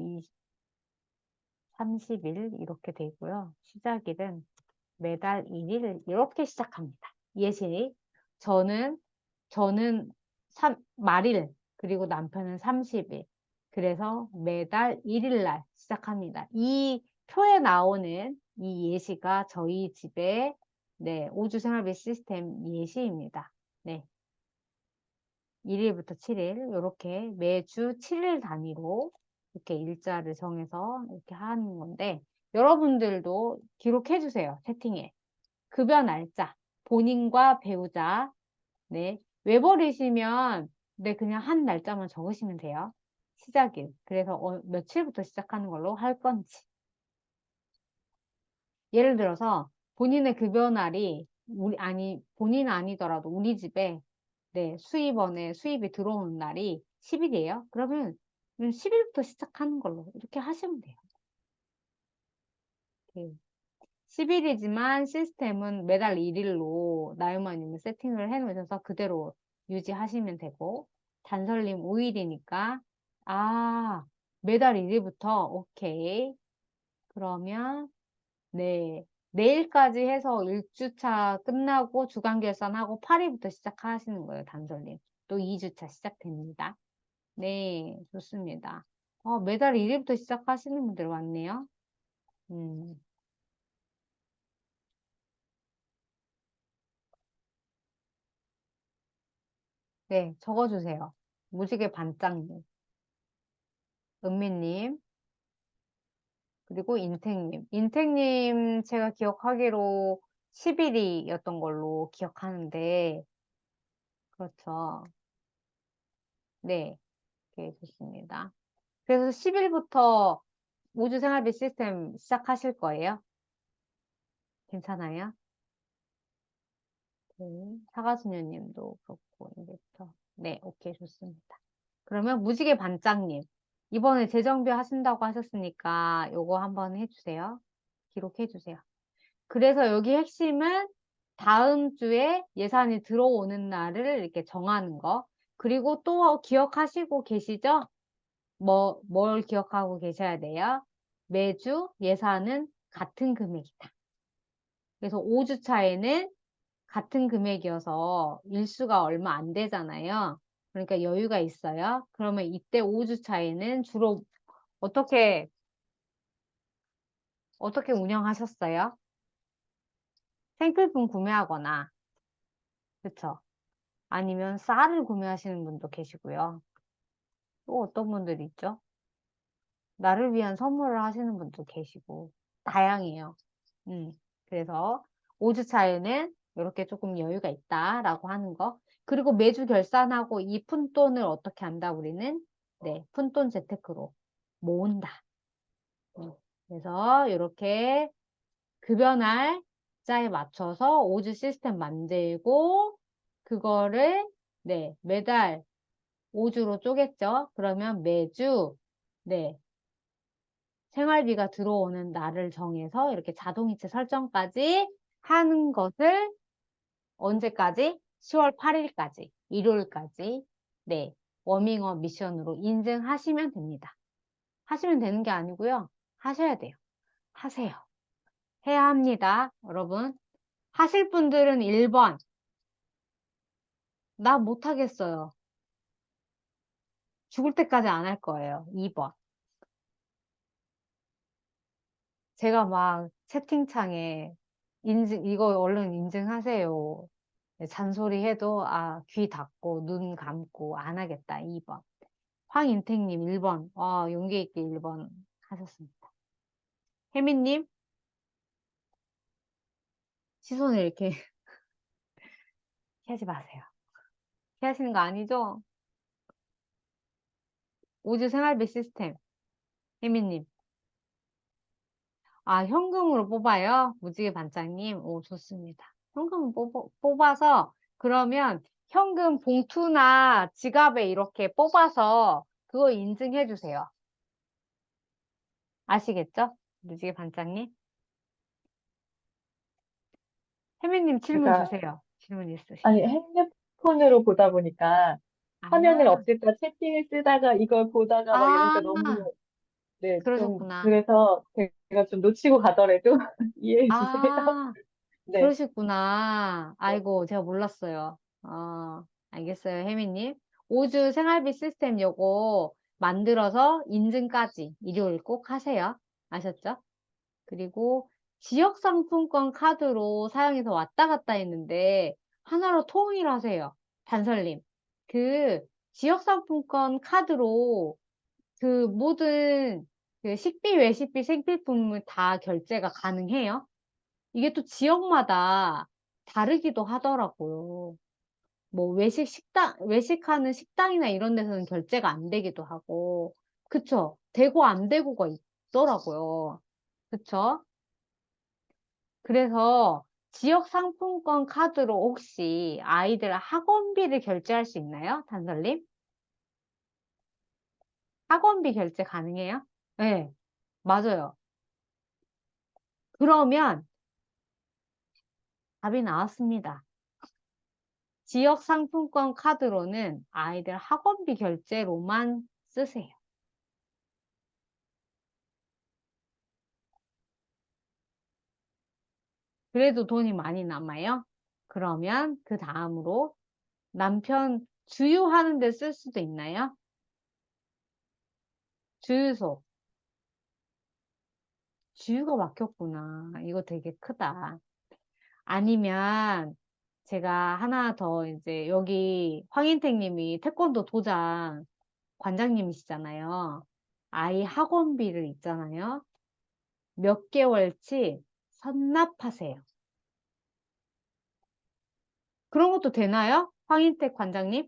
30일 이렇게 되고요. 시작일은 매달 1일 이렇게 시작합니다. 예시 저는 말일 그리고 남편은 30일 그래서 매달 1일 날 시작합니다. 이 표에 나오는 이 예시가 저희 집의 네, 5주 생활비 시스템 예시입니다. 네. 1일부터 7일 이렇게 매주 7일 단위로 이렇게 일자를 정해서 이렇게 하는 건데 여러분들도 기록해 주세요. 채팅에. 급여 날짜, 본인과 배우자, 네. 외벌이시면, 네, 그냥 한 날짜만 적으시면 돼요. 시작일. 그래서 며칠부터 시작하는 걸로 할 건지. 예를 들어서, 본인의 급여 날이, 본인은 아니더라도 우리 집에, 네, 수입원에 수입이 들어오는 날이 10일이에요. 그러면 10일부터 시작하는 걸로 이렇게 하시면 돼요. 이렇게 10일이지만 시스템은 매달 1일로 나유마님은 세팅을 해 놓으셔서 그대로 유지하시면 되고, 단설님 5일이니까, 매달 1일부터, 오케이. 그러면, 네. 내일까지 해서 1주차 끝나고 주간 결산하고 8일부터 시작하시는 거예요, 단설님. 또 2주차 시작됩니다. 네, 좋습니다. 매달 1일부터 시작하시는 분들 많네요. 음. 네, 적어주세요. 무지개 반장님, 은미님, 그리고 인택님. 인택님 제가 기억하기로 10일이었던 걸로 기억하는데, 그렇죠. 네, 네, 좋습니다. 그래서 10일부터 우주 생활비 시스템 시작하실 거예요? 괜찮아요? 네, 사과수녀님도 그렇고, 이제부터. 네, 오케이, 좋습니다. 그러면 무지개 반장님. 이번에 재정비 하신다고 하셨으니까 요거 한번 해주세요. 기록해주세요. 그래서 여기 핵심은 다음 주에 예산이 들어오는 날을 이렇게 정하는 거. 그리고 또 기억하시고 계시죠? 뭘 기억하고 계셔야 돼요? 매주 예산은 같은 금액이다. 그래서 5주 차에는 같은 금액이어서 일수가 얼마 안 되잖아요. 그러니까 여유가 있어요. 그러면 이때 5주 차에는 주로 어떻게 운영하셨어요? 생필품 구매하거나, 그쵸? 아니면 쌀을 구매하시는 분도 계시고요. 또 어떤 분들이 있죠? 나를 위한 선물을 하시는 분도 계시고, 다양해요. 그래서 5주 차에는 이렇게 조금 여유가 있다라고 하는 거. 그리고 매주 결산하고 이 푼돈을 어떻게 한다, 우리는? 네, 푼돈 재테크로 모은다. 그래서 이렇게 급여 날짜에 맞춰서 5주 시스템 만들고, 그거를, 네, 매달 5주로 쪼갰죠? 그러면 매주, 네, 생활비가 들어오는 날을 정해서 이렇게 자동이체 설정까지 하는 것을 언제까지? 10월 8일까지, 일요일까지, 네, 워밍업 미션으로 인증하시면 됩니다. 하시면 되는 게 아니고요. 하셔야 돼요. 하세요. 해야 합니다. 여러분. 하실 분들은 1번. 나 못하겠어요. 죽을 때까지 안 할 거예요. 2번. 제가 막 채팅창에 이거 얼른 인증하세요. 네, 잔소리 해도 귀 닫고 눈 감고 안 하겠다. 2번. 황인택님 1번. 용기 있게 1번 하셨습니다. 혜민님, 시선을 이렇게 피하지 마세요. 피하시는 거 아니죠? 우주 생활비 시스템. 혜민님. 현금으로 뽑아요? 무지개 반장님. 오, 좋습니다. 현금 뽑아서, 그러면 현금 봉투나 지갑에 이렇게 뽑아서 그거 인증해 주세요. 아시겠죠? 무지개 반장님. 혜민님 질문 제가, 주세요. 질문 아니, 있으시면. 핸드폰으로 보다 보니까 화면을 아, 없앨까 채팅을 쓰다가 이걸 보다가 막 아, 이러니까 너무, 네, 좀, 그러셨구나. 그래서 제가 좀 놓치고 가더라도 이해해 주세요. 아, 네. 그러시구나. 네. 아이고, 제가 몰랐어요. 알겠어요, 혜민님. 오주 생활비 시스템 요거 만들어서 인증까지 일요일 꼭 하세요. 아셨죠? 그리고 지역상품권 카드로 사용해서 왔다 갔다 했는데 하나로 통일하세요. 단설님. 그 지역상품권 카드로 그 모든 그 식비, 외식비, 생필품을 다 결제가 가능해요. 이게 또 지역마다 다르기도 하더라고요. 뭐 외식하는 식당이나 이런 데서는 결제가 안 되기도 하고, 그쵸? 되고 안 되고가 있더라고요. 그쵸? 그래서 지역 상품권 카드로 혹시 아이들 학원비를 결제할 수 있나요? 단설님? 학원비 결제 가능해요? 네, 맞아요. 그러면 답이 나왔습니다. 지역 상품권 카드로는 아이들 학원비 결제로만 쓰세요. 그래도 돈이 많이 남아요? 그러면 그 다음으로 남편 주유하는 데 쓸 수도 있나요? 주유소. 주유가 막혔구나. 이거 되게 크다. 아니면 제가 하나 더 이제 여기 황인택 님이 태권도 도장 관장님이시잖아요. 아이 학원비를 있잖아요. 몇 개월치 선납하세요. 그런 것도 되나요? 황인택 관장님?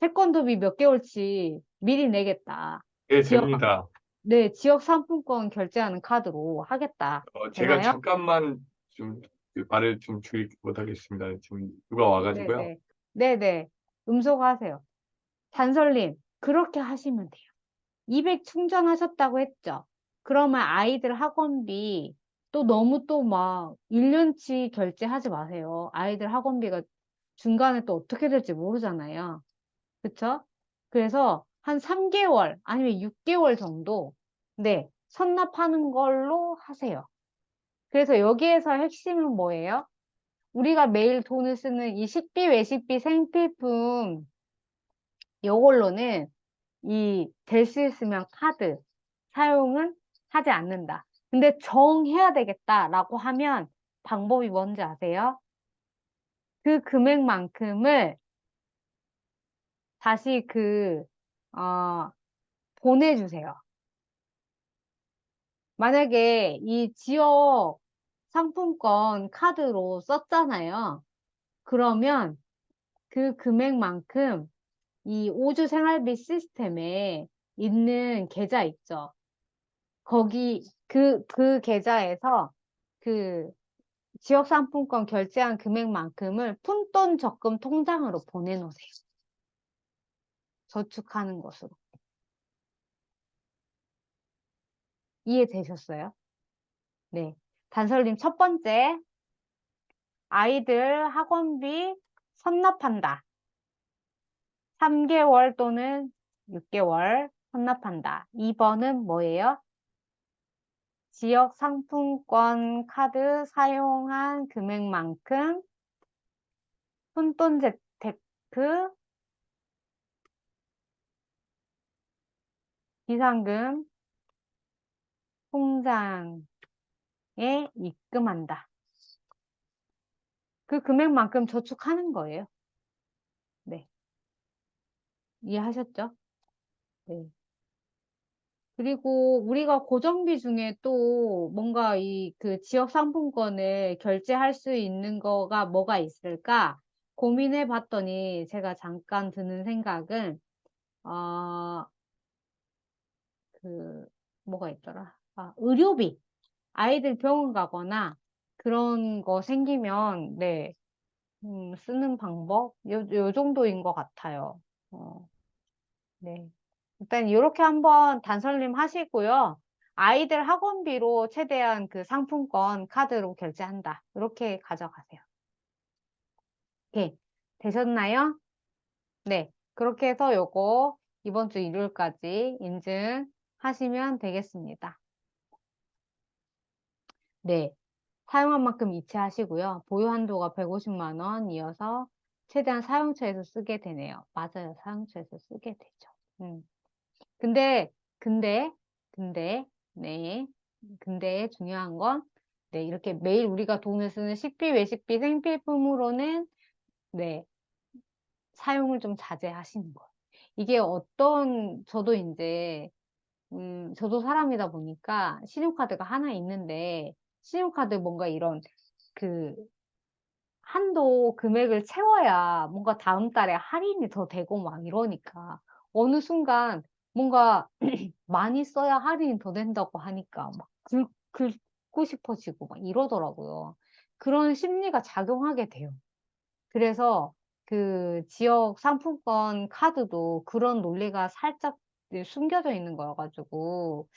태권도비 몇 개월치 미리 내겠다. 예, 지역, 됩니다. 네, 지역 상품권 결제하는 카드로 하겠다. 제가 되나요? 잠깐만 좀 말을 좀 주의 못하겠습니다. 지금 누가 와가지고요. 네네. 네네. 음소거하세요. 단설님, 그렇게 하시면 돼요. 200 충전하셨다고 했죠? 그러면 아이들 학원비 또 너무 또 막 1년치 결제하지 마세요. 아이들 학원비가 중간에 또 어떻게 될지 모르잖아요. 그쵸? 그래서 한 3개월 아니면 6개월 정도, 네, 선납하는 걸로 하세요. 그래서 여기에서 핵심은 뭐예요? 우리가 매일 돈을 쓰는 이 식비, 외식비, 생필품, 요걸로는 이 될 수 있으면 카드 사용은 하지 않는다. 근데 정해야 되겠다라고 하면 방법이 뭔지 아세요? 그 금액만큼을 다시 어, 보내주세요. 만약에 이 지역 상품권 카드로 썼잖아요. 그러면 그 금액만큼 이 오주 생활비 시스템에 있는 계좌 있죠. 거기 그 계좌에서 그 지역 상품권 결제한 금액만큼을 푼돈 적금 통장으로 보내놓으세요. 저축하는 것으로. 이해되셨어요? 네. 단설님 첫 번째, 아이들 학원비 선납한다. 3개월 또는 6개월 선납한다. 2번은 뭐예요? 지역 상품권 카드 사용한 금액만큼 푼돈 재테크 비상금 통장에 입금한다. 그 금액만큼 저축하는 거예요. 네. 이해하셨죠? 네. 그리고 우리가 고정비 중에 또 뭔가 그 지역 상품권을 결제할 수 있는 거가 뭐가 있을까 고민해 봤더니 제가 잠깐 드는 생각은, 어, 뭐가 있더라? 의료비. 아이들 병원 가거나 그런 거 생기면, 네, 쓰는 방법? 요 정도인 것 같아요. 네. 일단 이렇게 한번 단설림 하시고요. 아이들 학원비로 최대한 그 상품권 카드로 결제한다. 이렇게 가져가세요. 오케이. 되셨나요? 네. 그렇게 해서 요거 이번 주 일요일까지 인증하시면 되겠습니다. 네. 사용한 만큼 이체하시고요. 보유 한도가 150만 원 이어서 최대한 사용처에서 쓰게 되네요. 맞아요. 사용처에서 쓰게 되죠. 근데, 근데, 네. 근데 중요한 건, 네, 이렇게 매일 우리가 돈을 쓰는 식비, 외식비, 생필품으로는, 네, 사용을 좀 자제하시는 거예요. 이게 저도 이제, 저도 사람이다 보니까 신용카드가 하나 있는데, 신용카드 뭔가 이런, 그, 한도 금액을 채워야 뭔가 다음 달에 할인이 더 되고 막 이러니까 어느 순간 뭔가 많이 써야 할인이 더 된다고 하니까 막 긁고 싶어지고 막 이러더라고요. 그런 심리가 작용하게 돼요. 그래서 그 지역 상품권 카드도 그런 논리가 살짝 숨겨져 있는 거여가지고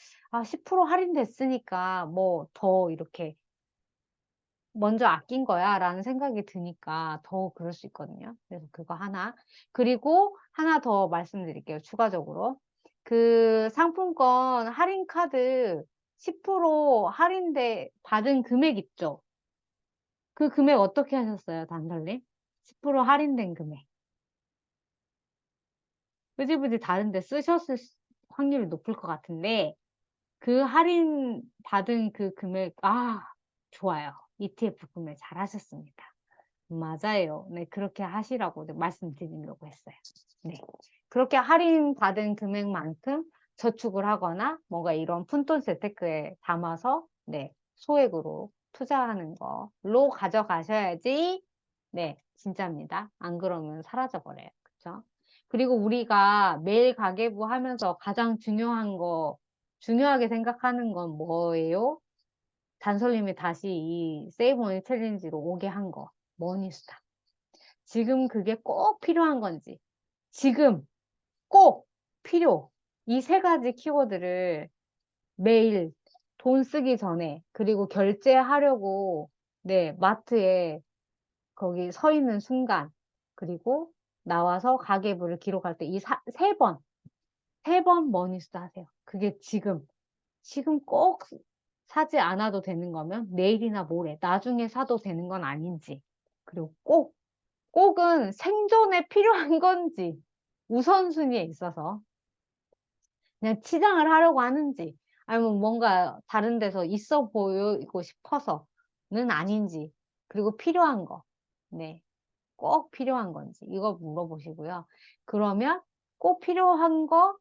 10% 할인됐으니까 뭐 더 이렇게 먼저 아낀 거야 라는 생각이 드니까 더 그럴 수 있거든요. 그래서 그거 하나. 그리고 하나 더 말씀드릴게요. 추가적으로. 그 상품권 할인 카드 10% 할인돼 받은 금액 있죠? 그 금액 어떻게 하셨어요, 단설님? 10% 할인된 금액. 흐지부지 다른데 쓰셨을 확률이 높을 것 같은데 그 할인 받은 그 금액, 좋아요. ETF 구매 잘하셨습니다. 맞아요. 네, 그렇게 하시라고 말씀드리려고 했어요. 네. 그렇게 할인받은 금액만큼 저축을 하거나 뭔가 이런 푼돈 재테크에 담아서 네, 소액으로 투자하는 걸로 가져가셔야지 네, 진짜입니다. 안 그러면 사라져 버려요. 그쵸? 그리고 우리가 매일 가계부 하면서 가장 중요하게 생각하는 건 뭐예요? 단설님이 다시 이 세이브머니 챌린지로 오게 한 거. 머니스타. 지금 그게 꼭 필요한 건지, 지금 꼭 필요. 이 세 가지 키워드를 매일 돈 쓰기 전에, 그리고 결제하려고, 네, 마트에 거기 서 있는 순간, 그리고 나와서 가계부를 기록할 때 세 번 머니스타 하세요. 그게 지금 꼭 사지 않아도 되는 거면 내일이나 모레, 나중에 사도 되는 건 아닌지, 그리고 꼭은 생존에 필요한 건지, 우선순위에 있어서 그냥 치장을 하려고 하는지, 아니면 뭔가 다른 데서 있어 보이고 싶어서는 아닌지, 그리고 필요한 거, 네, 꼭 필요한 건지, 이거 물어보시고요. 그러면 꼭 필요한 거야.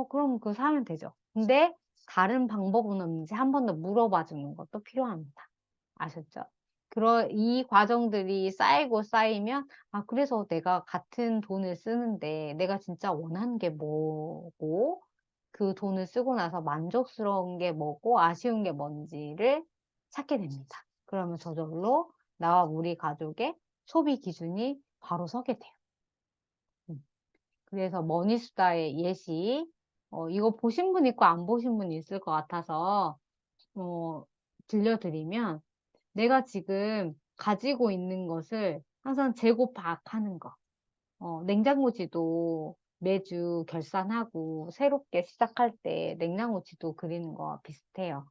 그럼 그거 사면 되죠. 근데 다른 방법은 없는지 한 번 더 물어봐 주는 것도 필요합니다. 아셨죠? 이 과정들이 쌓이고 쌓이면, 그래서 내가 같은 돈을 쓰는데 내가 진짜 원하는 게 뭐고, 그 돈을 쓰고 나서 만족스러운 게 뭐고, 아쉬운 게 뭔지를 찾게 됩니다. 그러면 저절로 나와 우리 가족의 소비 기준이 바로 서게 돼요. 그래서 머니수다의 예시, 이거 보신 분 있고 안 보신 분 있을 것 같아서, 들려드리면, 내가 지금 가지고 있는 것을 항상 재고 파악하는 거. 냉장고지도 매주 결산하고 새롭게 시작할 때 냉장고지도 그리는 거 비슷해요.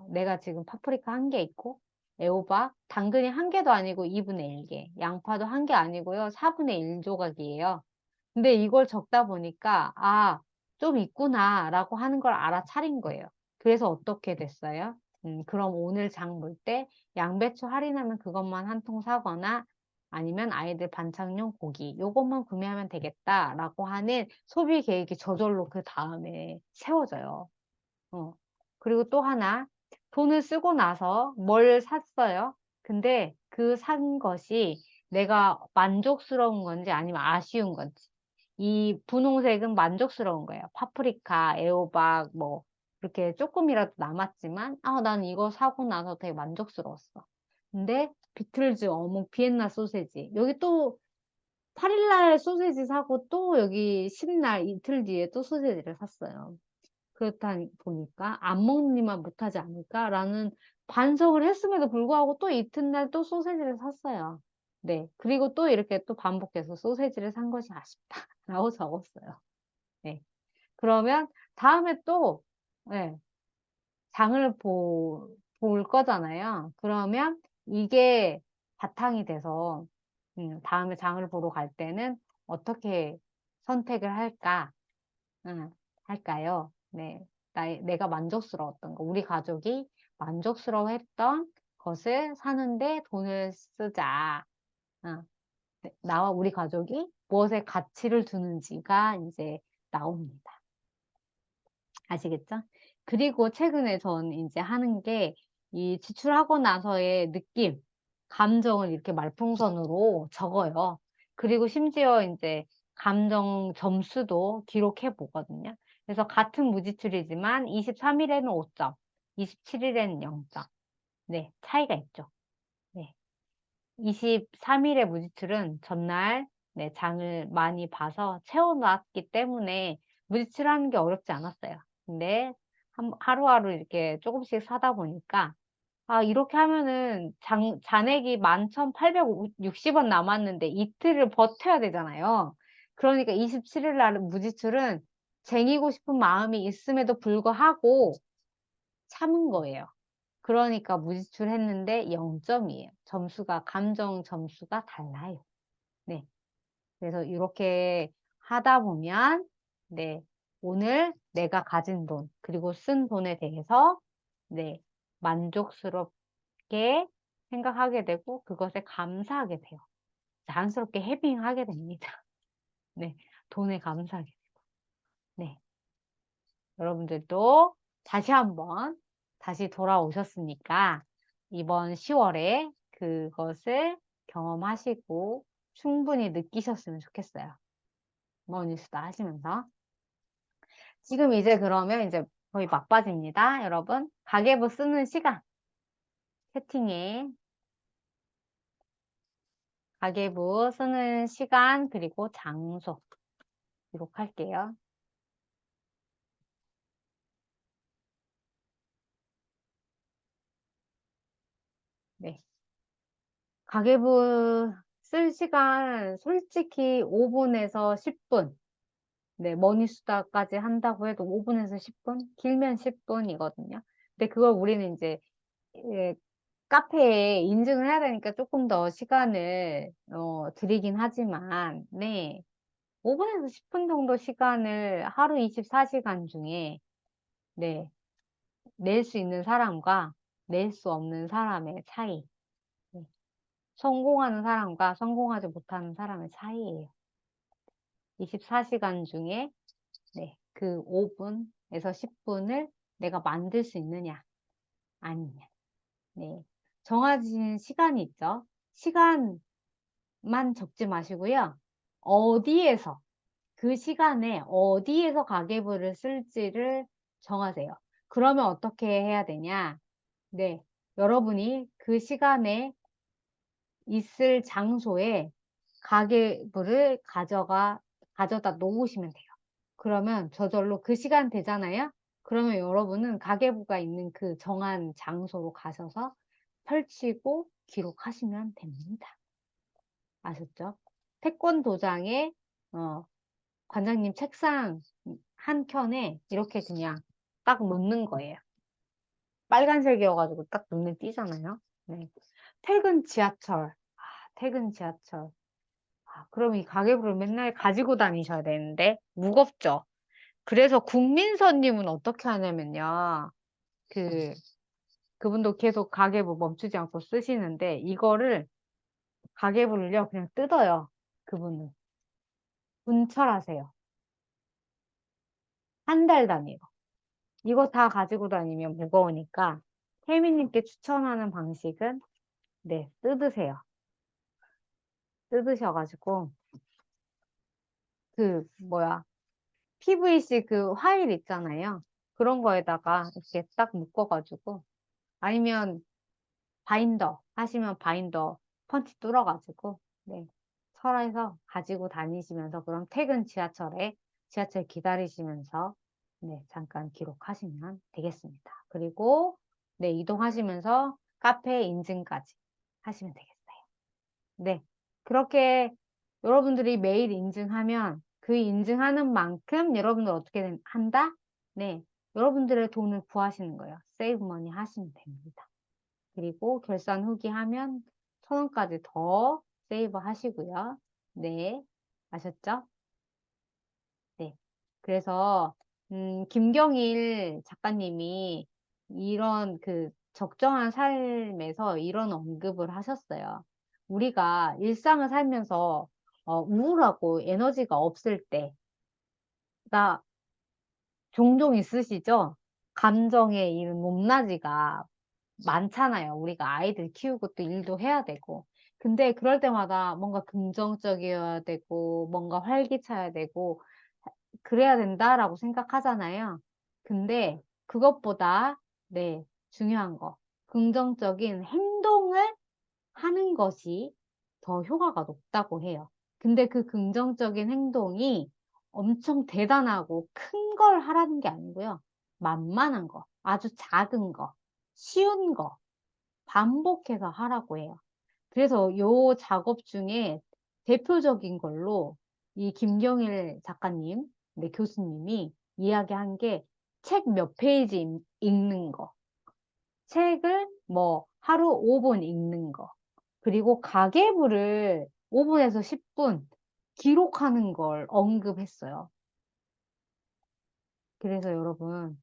내가 지금 파프리카 1개 있고, 애호박, 당근이 1개도 아니고 2분의 1개, 양파도 1개 아니고요, 4분의 1 조각이에요. 근데 이걸 적다 보니까, 좀 있구나, 라고 하는 걸 알아차린 거예요. 그래서 어떻게 됐어요? 그럼 오늘 장 볼 때 양배추 할인하면 그것만 한 통 사거나 아니면 아이들 반찬용 고기 요것만 구매하면 되겠다라고 하는 소비 계획이 저절로 그 다음에 세워져요. 그리고 또 하나, 돈을 쓰고 나서 뭘 샀어요? 근데 그 산 것이 내가 만족스러운 건지 아니면 아쉬운 건지. 이 분홍색은 만족스러운 거예요. 파프리카, 애호박, 뭐, 이렇게 조금이라도 남았지만, 난 이거 사고 나서 되게 만족스러웠어. 근데 비틀즈 어묵 비엔나 소세지. 여기 또 8일날 소세지 사고 또 여기 10날 이틀 뒤에 또 소세지를 샀어요. 그렇다 보니까 안 먹는 이만 못하지 않을까라는 반성을 했음에도 불구하고 또 이튿날 또 소세지를 샀어요. 네. 그리고 또 이렇게 또 반복해서 소세지를 산 것이 아쉽다라고 적었어요. 네. 그러면 다음에 또, 네, 장을 볼 거잖아요. 그러면 이게 바탕이 돼서, 다음에 장을 보러 갈 때는 어떻게 선택을 할까요? 네. 내가 만족스러웠던 거, 우리 가족이 만족스러워했던 것을 사는데 돈을 쓰자. 어, 네, 나와 우리 가족이 무엇에 가치를 두는지가 이제 나옵니다. 아시겠죠? 그리고 최근에 전 이제 하는 게 이 지출하고 나서의 느낌, 감정을 이렇게 말풍선으로 적어요. 그리고 심지어 이제 감정 점수도 기록해 보거든요. 그래서 같은 무지출이지만 23일에는 5점, 27일에는 0점. 네, 차이가 있죠. 네. 23일의 무지출은 전날 네, 장을 많이 봐서 채워놨기 때문에 무지출하는 게 어렵지 않았어요. 근데 하루하루 이렇게 조금씩 사다 보니까 이렇게 하면은 잔액이 11,860원 남았는데 이틀을 버텨야 되잖아요. 그러니까 27일 날 무지출은 쟁이고 싶은 마음이 있음에도 불구하고 참은 거예요. 그러니까 무지출 했는데 0점이에요. 감정 점수가 달라요. 네. 그래서 이렇게 하다 보면, 네. 오늘 내가 가진 돈, 그리고 쓴 돈에 대해서, 네. 만족스럽게 생각하게 되고, 그것에 감사하게 돼요. 자연스럽게 해빙하게 됩니다. 네. 돈에 감사하게 되고. 네. 여러분들도 다시 한번 다시 돌아오셨으니까 이번 10월에 그것을 경험하시고 충분히 느끼셨으면 좋겠어요. 머니수다 하시면서. 지금 이제 그러면 이제 거의 막바지입니다. 여러분. 가계부 쓰는 시간. 채팅에 가계부 쓰는 시간 그리고 장소 기록할게요. 네. 가계부 쓸 시간 솔직히 5분에서 10분. 네, 머니수다까지 한다고 해도 5분에서 10분? 길면 10분이거든요. 근데 그걸 우리는 이제 카페에 인증을 해야 되니까 조금 더 시간을 드리긴 하지만 네, 5분에서 10분 정도 시간을 하루 24시간 중에 네, 낼 수 있는 사람과 낼 수 없는 사람의 차이. 네, 성공하는 사람과 성공하지 못하는 사람의 차이예요. 24시간 중에 네, 그 5분에서 10분을 내가 만들 수 있느냐, 아니냐. 네. 정해진 시간이 있죠. 시간만 적지 마시고요. 그 시간에 어디에서 가계부를 쓸지를 정하세요. 그러면 어떻게 해야 되냐? 네. 여러분이 그 시간에 있을 장소에 가계부를 가져다 놓으시면 돼요. 그러면 저절로 그 시간 되잖아요? 그러면 여러분은 가계부가 있는 그 정한 장소로 가셔서 펼치고 기록하시면 됩니다. 아셨죠? 태권 도장에 관장님 책상 한 켠에 이렇게 그냥 딱 놓는 거예요. 빨간색이어가지고 딱 눈에 띄잖아요. 네. 퇴근 지하철. 퇴근 지하철. 그럼 이 가계부를 맨날 가지고 다니셔야 되는데 무겁죠? 그래서 국민서님은 어떻게 하냐면요. 그분도 계속 가계부 멈추지 않고 쓰시는데 이거를 가계부를요, 그냥 뜯어요. 그분은. 분철하세요. 한 달 단위로. 이거 다 가지고 다니면 무거우니까 혜미님께 추천하는 방식은 네, 뜯으세요. 뜯으셔가지고 그 뭐야 PVC 그 화일 있잖아요. 그런 거에다가 이렇게 딱 묶어가지고 아니면 바인더 하시면 바인더 펀치 뚫어가지고 네, 설에서 가지고 다니시면서 그럼 퇴근 지하철 기다리시면서 네, 잠깐 기록하시면 되겠습니다. 그리고 네, 이동하시면서 카페 인증까지 하시면 되겠어요. 네, 그렇게 여러분들이 매일 인증하면 그 인증하는 만큼 여러분들 어떻게 한다? 네, 여러분들의 돈을 구하시는 거예요. 세이브머니 하시면 됩니다. 그리고 결산 후기 하면 1,000원까지 더 세이브 하시고요. 네, 아셨죠? 네. 그래서, 김경일 작가님이 이런 그 적정한 삶에서 이런 언급을 하셨어요. 우리가 일상을 살면서 우울하고 에너지가 없을 때가 종종 있으시죠? 감정의 이런 높낮이가 많잖아요. 우리가 아이들 키우고 또 일도 해야 되고. 근데 그럴 때마다 뭔가 긍정적이어야 되고, 뭔가 활기차야 되고, 그래야 된다라고 생각하잖아요. 근데 그것보다, 네, 중요한 거. 긍정적인 행동을 하는 것이 더 효과가 높다고 해요. 근데 그 긍정적인 행동이 엄청 대단하고 큰 걸 하라는 게 아니고요. 만만한 거, 아주 작은 거, 쉬운 거, 반복해서 하라고 해요. 그래서 요 작업 중에 대표적인 걸로 이 김경일 작가님, 네, 교수님이 이야기한 게 책 몇 페이지 읽는 거, 책을 뭐 하루 5분 읽는 거, 그리고 가계부를 5분에서 10분 기록하는 걸 언급했어요. 그래서 여러분,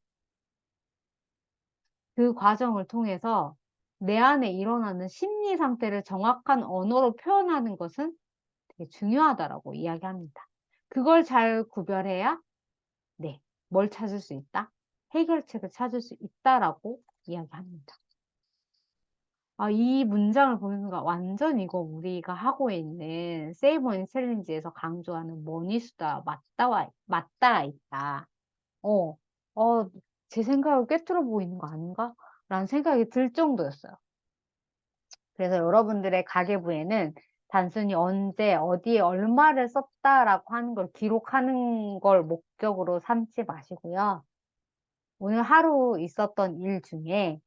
그 과정을 통해서 내 안에 일어나는 심리 상태를 정확한 언어로 표현하는 것은 되게 중요하다라고 이야기합니다. 그걸 잘 구별해야, 네, 뭘 찾을 수 있다? 해결책을 찾을 수 있다라고 이야기합니다. 아, 이 문장을 보는 순간 완전 이거 우리가 하고 있는 세이버인 챌린지에서 강조하는 머니수다 맞닿아 있다. 어, 어, 제 생각을 꿰뚫어 보이는 거 아닌가? 라는 생각이 들 정도였어요. 그래서 여러분들의 가계부에는 단순히 언제, 어디에 얼마를 썼다라고 하는 걸 기록하는 걸 목적으로 삼지 마시고요. 오늘 하루 있었던 일 중에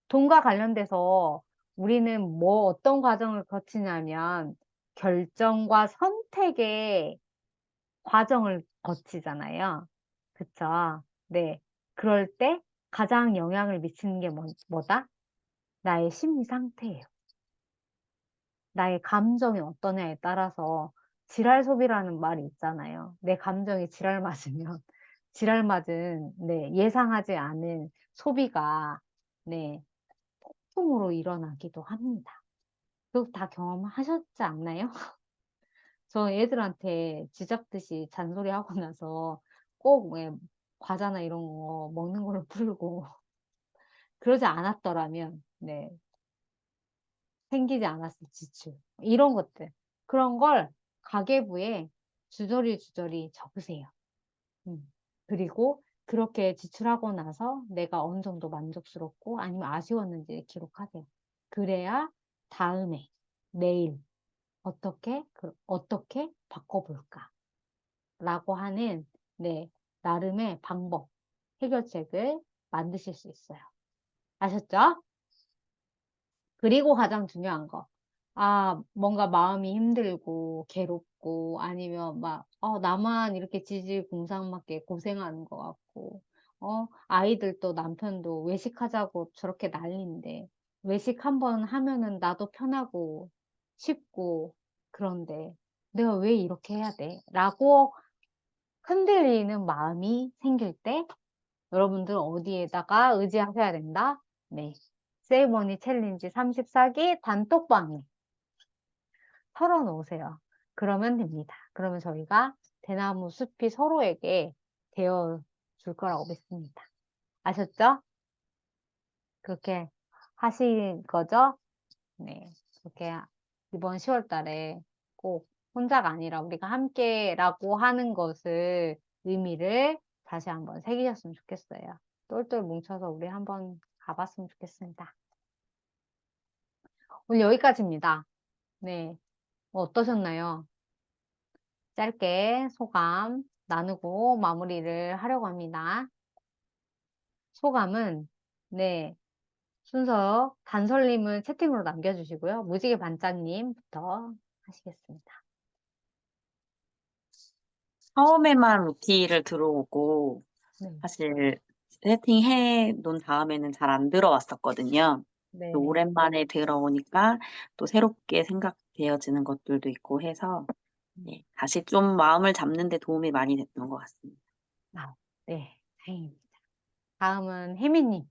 돈과 관련돼서 우리는 뭐 어떤 과정을 거치냐면 결정과 선택의 과정을 거치잖아요. 그쵸? 네. 그럴 때 가장 영향을 미치는 게 뭐다? 나의 심리 상태예요. 나의 감정이 어떠냐에 따라서 지랄 소비라는 말이 있잖아요. 내 감정이 지랄 맞으면 지랄 맞은 네, 예상하지 않은 소비가 네, 폭풍으로 일어나기도 합니다. 그거 다 경험하셨지 않나요? 저 애들한테 쥐잡듯이 잔소리하고 나서 꼭 왜 과자나 이런 거 먹는 걸로 풀고 그러지 않았더라면 네, 생기지 않았을 지출 이런 것들 그런 걸 가계부에 주저리 적으세요. 그리고 그렇게 지출하고 나서 내가 어느 정도 만족스럽고 아니면 아쉬웠는지 기록하세요. 그래야 다음에 내일 어떻게 바꿔볼까? 라고 하는 네, 나름의 방법, 해결책을 만드실 수 있어요. 아셨죠? 그리고 가장 중요한 거. 아, 뭔가 마음이 힘들고, 괴롭고, 아니면 막, 나만 이렇게 지질공상맞게 고생하는 것 같고, 아이들도 남편도 외식하자고 저렇게 난리인데, 외식 한번 하면은 나도 편하고, 쉽고, 그런데 내가 왜 이렇게 해야 돼? 라고 흔들리는 마음이 생길 때, 여러분들 어디에다가 의지하셔야 된다? 네. 세이머니 챌린지 34기 단톡방에 털어놓으세요. 그러면 됩니다. 그러면 저희가 대나무 숲이 서로에게 되어줄 거라고 믿습니다. 아셨죠? 그렇게 하신 거죠? 네. 그렇게 이번 10월 달에 꼭 혼자가 아니라 우리가 함께라고 하는 것을 의미를 다시 한번 새기셨으면 좋겠어요. 똘똘 뭉쳐서 우리 한번 가봤으면 좋겠습니다. 오늘 여기까지입니다. 네. 어떠셨나요? 짧게 소감 나누고 마무리를 하려고 합니다. 소감은, 네, 순서 단설님은 채팅으로 남겨주시고요. 무지개 반짝님부터 하시겠습니다. 처음에만 OT를 들어오고 네, 사실 세팅해 놓은 다음에는 잘 안 들어왔었거든요. 네, 또 오랜만에 들어오니까 또 새롭게 생각되어지는 것들도 있고 해서 네, 다시 좀 마음을 잡는 데 도움이 많이 됐던 것 같습니다. 아, 네, 다행입니다. 다음은 혜미님.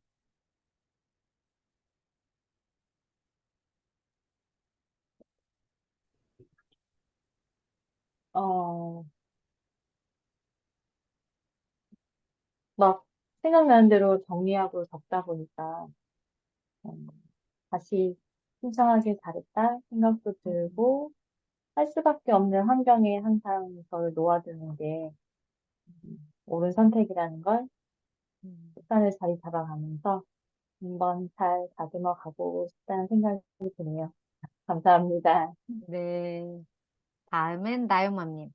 어, 막 생각나는 대로 정리하고 적다 보니까 음, 다시 신청하길 잘했다 생각도 들고 할 수밖에 없는 환경에 항상 저를 놓아두는 게 옳은 선택이라는 걸 습관을 자리 잡아가면서 한번 잘 다듬어 가고 싶다는 생각이 드네요. 감사합니다. 네, 다음은 나유맘님.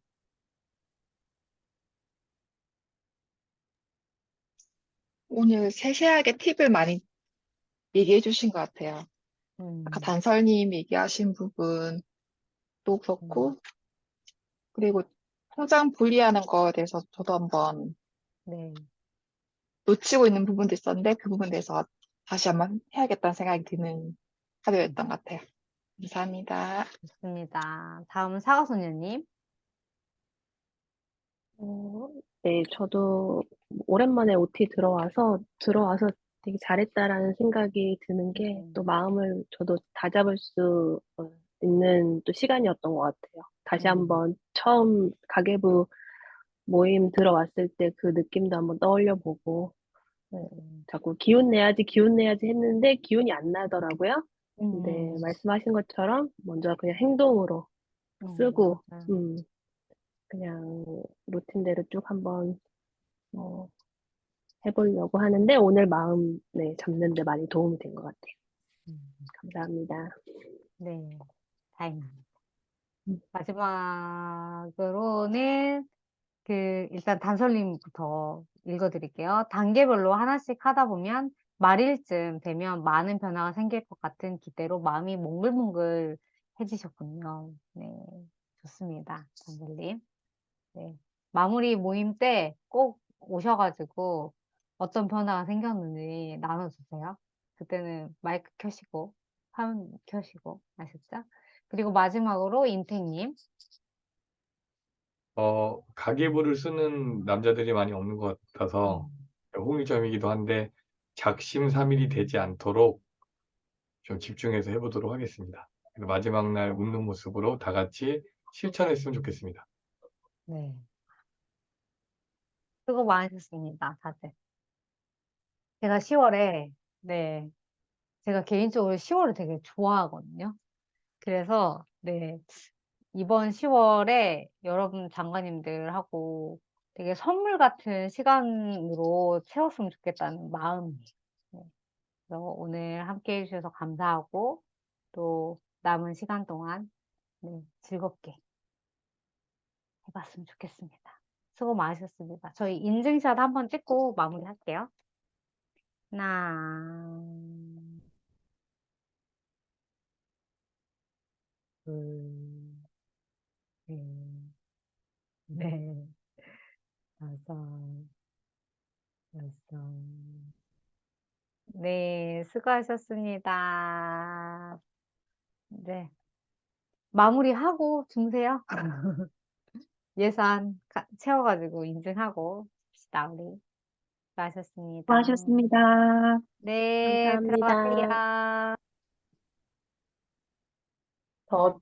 오늘 세세하게 팁을 많이 얘기해 주신 것 같아요. 아까 음, 단설님 얘기하신 부분도 음, 그렇고, 그리고 통장 분리하는 거에 대해서 저도 한번 네, 놓치고 있는 부분도 있었는데, 그 부분에 대해서 다시 한번 해야겠다는 생각이 드는 하루였던 것 같아요. 감사합니다. 좋습니다. 다음은 사과소녀님. 어, 네, 저도 오랜만에 OT 들어와서 되게 잘했다라는 생각이 드는 게 또 마음을 저도 다잡을 수 있는 또 시간이었던 것 같아요. 다시 한번 처음 가계부 모임 들어왔을 때 그 느낌도 한번 떠올려 보고, 자꾸 기운 내야지 했는데 기운이 안 나더라고요. 근데 말씀하신 것처럼 먼저 그냥 행동으로 쓰고, 맞아요. 그냥 루틴대로 쭉 한번 어, 해보려고 하는데 오늘 마음 네, 잡는 데 많이 도움이 된 것 같아요. 음, 감사합니다. 네, 다행입니다. 음. 마지막으로는 일단 단설님부터 읽어드릴게요. 단계별로 하나씩 하다 보면 말일쯤 되면 많은 변화가 생길 것 같은 기대로 마음이 몽글몽글 해지셨군요. 네, 좋습니다. 단설님. 네. 마무리 모임 때 꼭 오셔가지고 어떤 변화가 생겼는지 나눠주세요. 그때는 마이크 켜시고, 화면 켜시고, 아셨죠? 그리고 마지막으로 인택님. 가계부를 쓰는 남자들이 많이 없는 것 같아서 음, 홍일점이기도 한데 작심삼일이 되지 않도록 좀 집중해서 해보도록 하겠습니다. 그래서 마지막 날 웃는 모습으로 다 같이 실천했으면 좋겠습니다. 네. 수고 많으셨습니다, 다들. 제가 10월에, 네, 제가 개인적으로 10월을 되게 좋아하거든요. 그래서, 네, 이번 10월에 여러분 장관님들하고 되게 선물 같은 시간으로 채웠으면 좋겠다는 마음이에요. 네. 그래서 오늘 함께 해주셔서 감사하고 또 남은 시간 동안 네, 즐겁게 해봤으면 좋겠습니다. 수고 많으셨습니다. 저희 인증샷 한번 찍고 마무리할게요. 하나, 둘, 셋, 넷, 다섯, 여섯. 네, 수고하셨습니다. 네, 마무리하고 주무세요. 예산 채워가지고 인증하고 합시다, 우리. 수고하셨습니다. 수고하셨습니다. 네, 감사합니다. 들어가세요. 더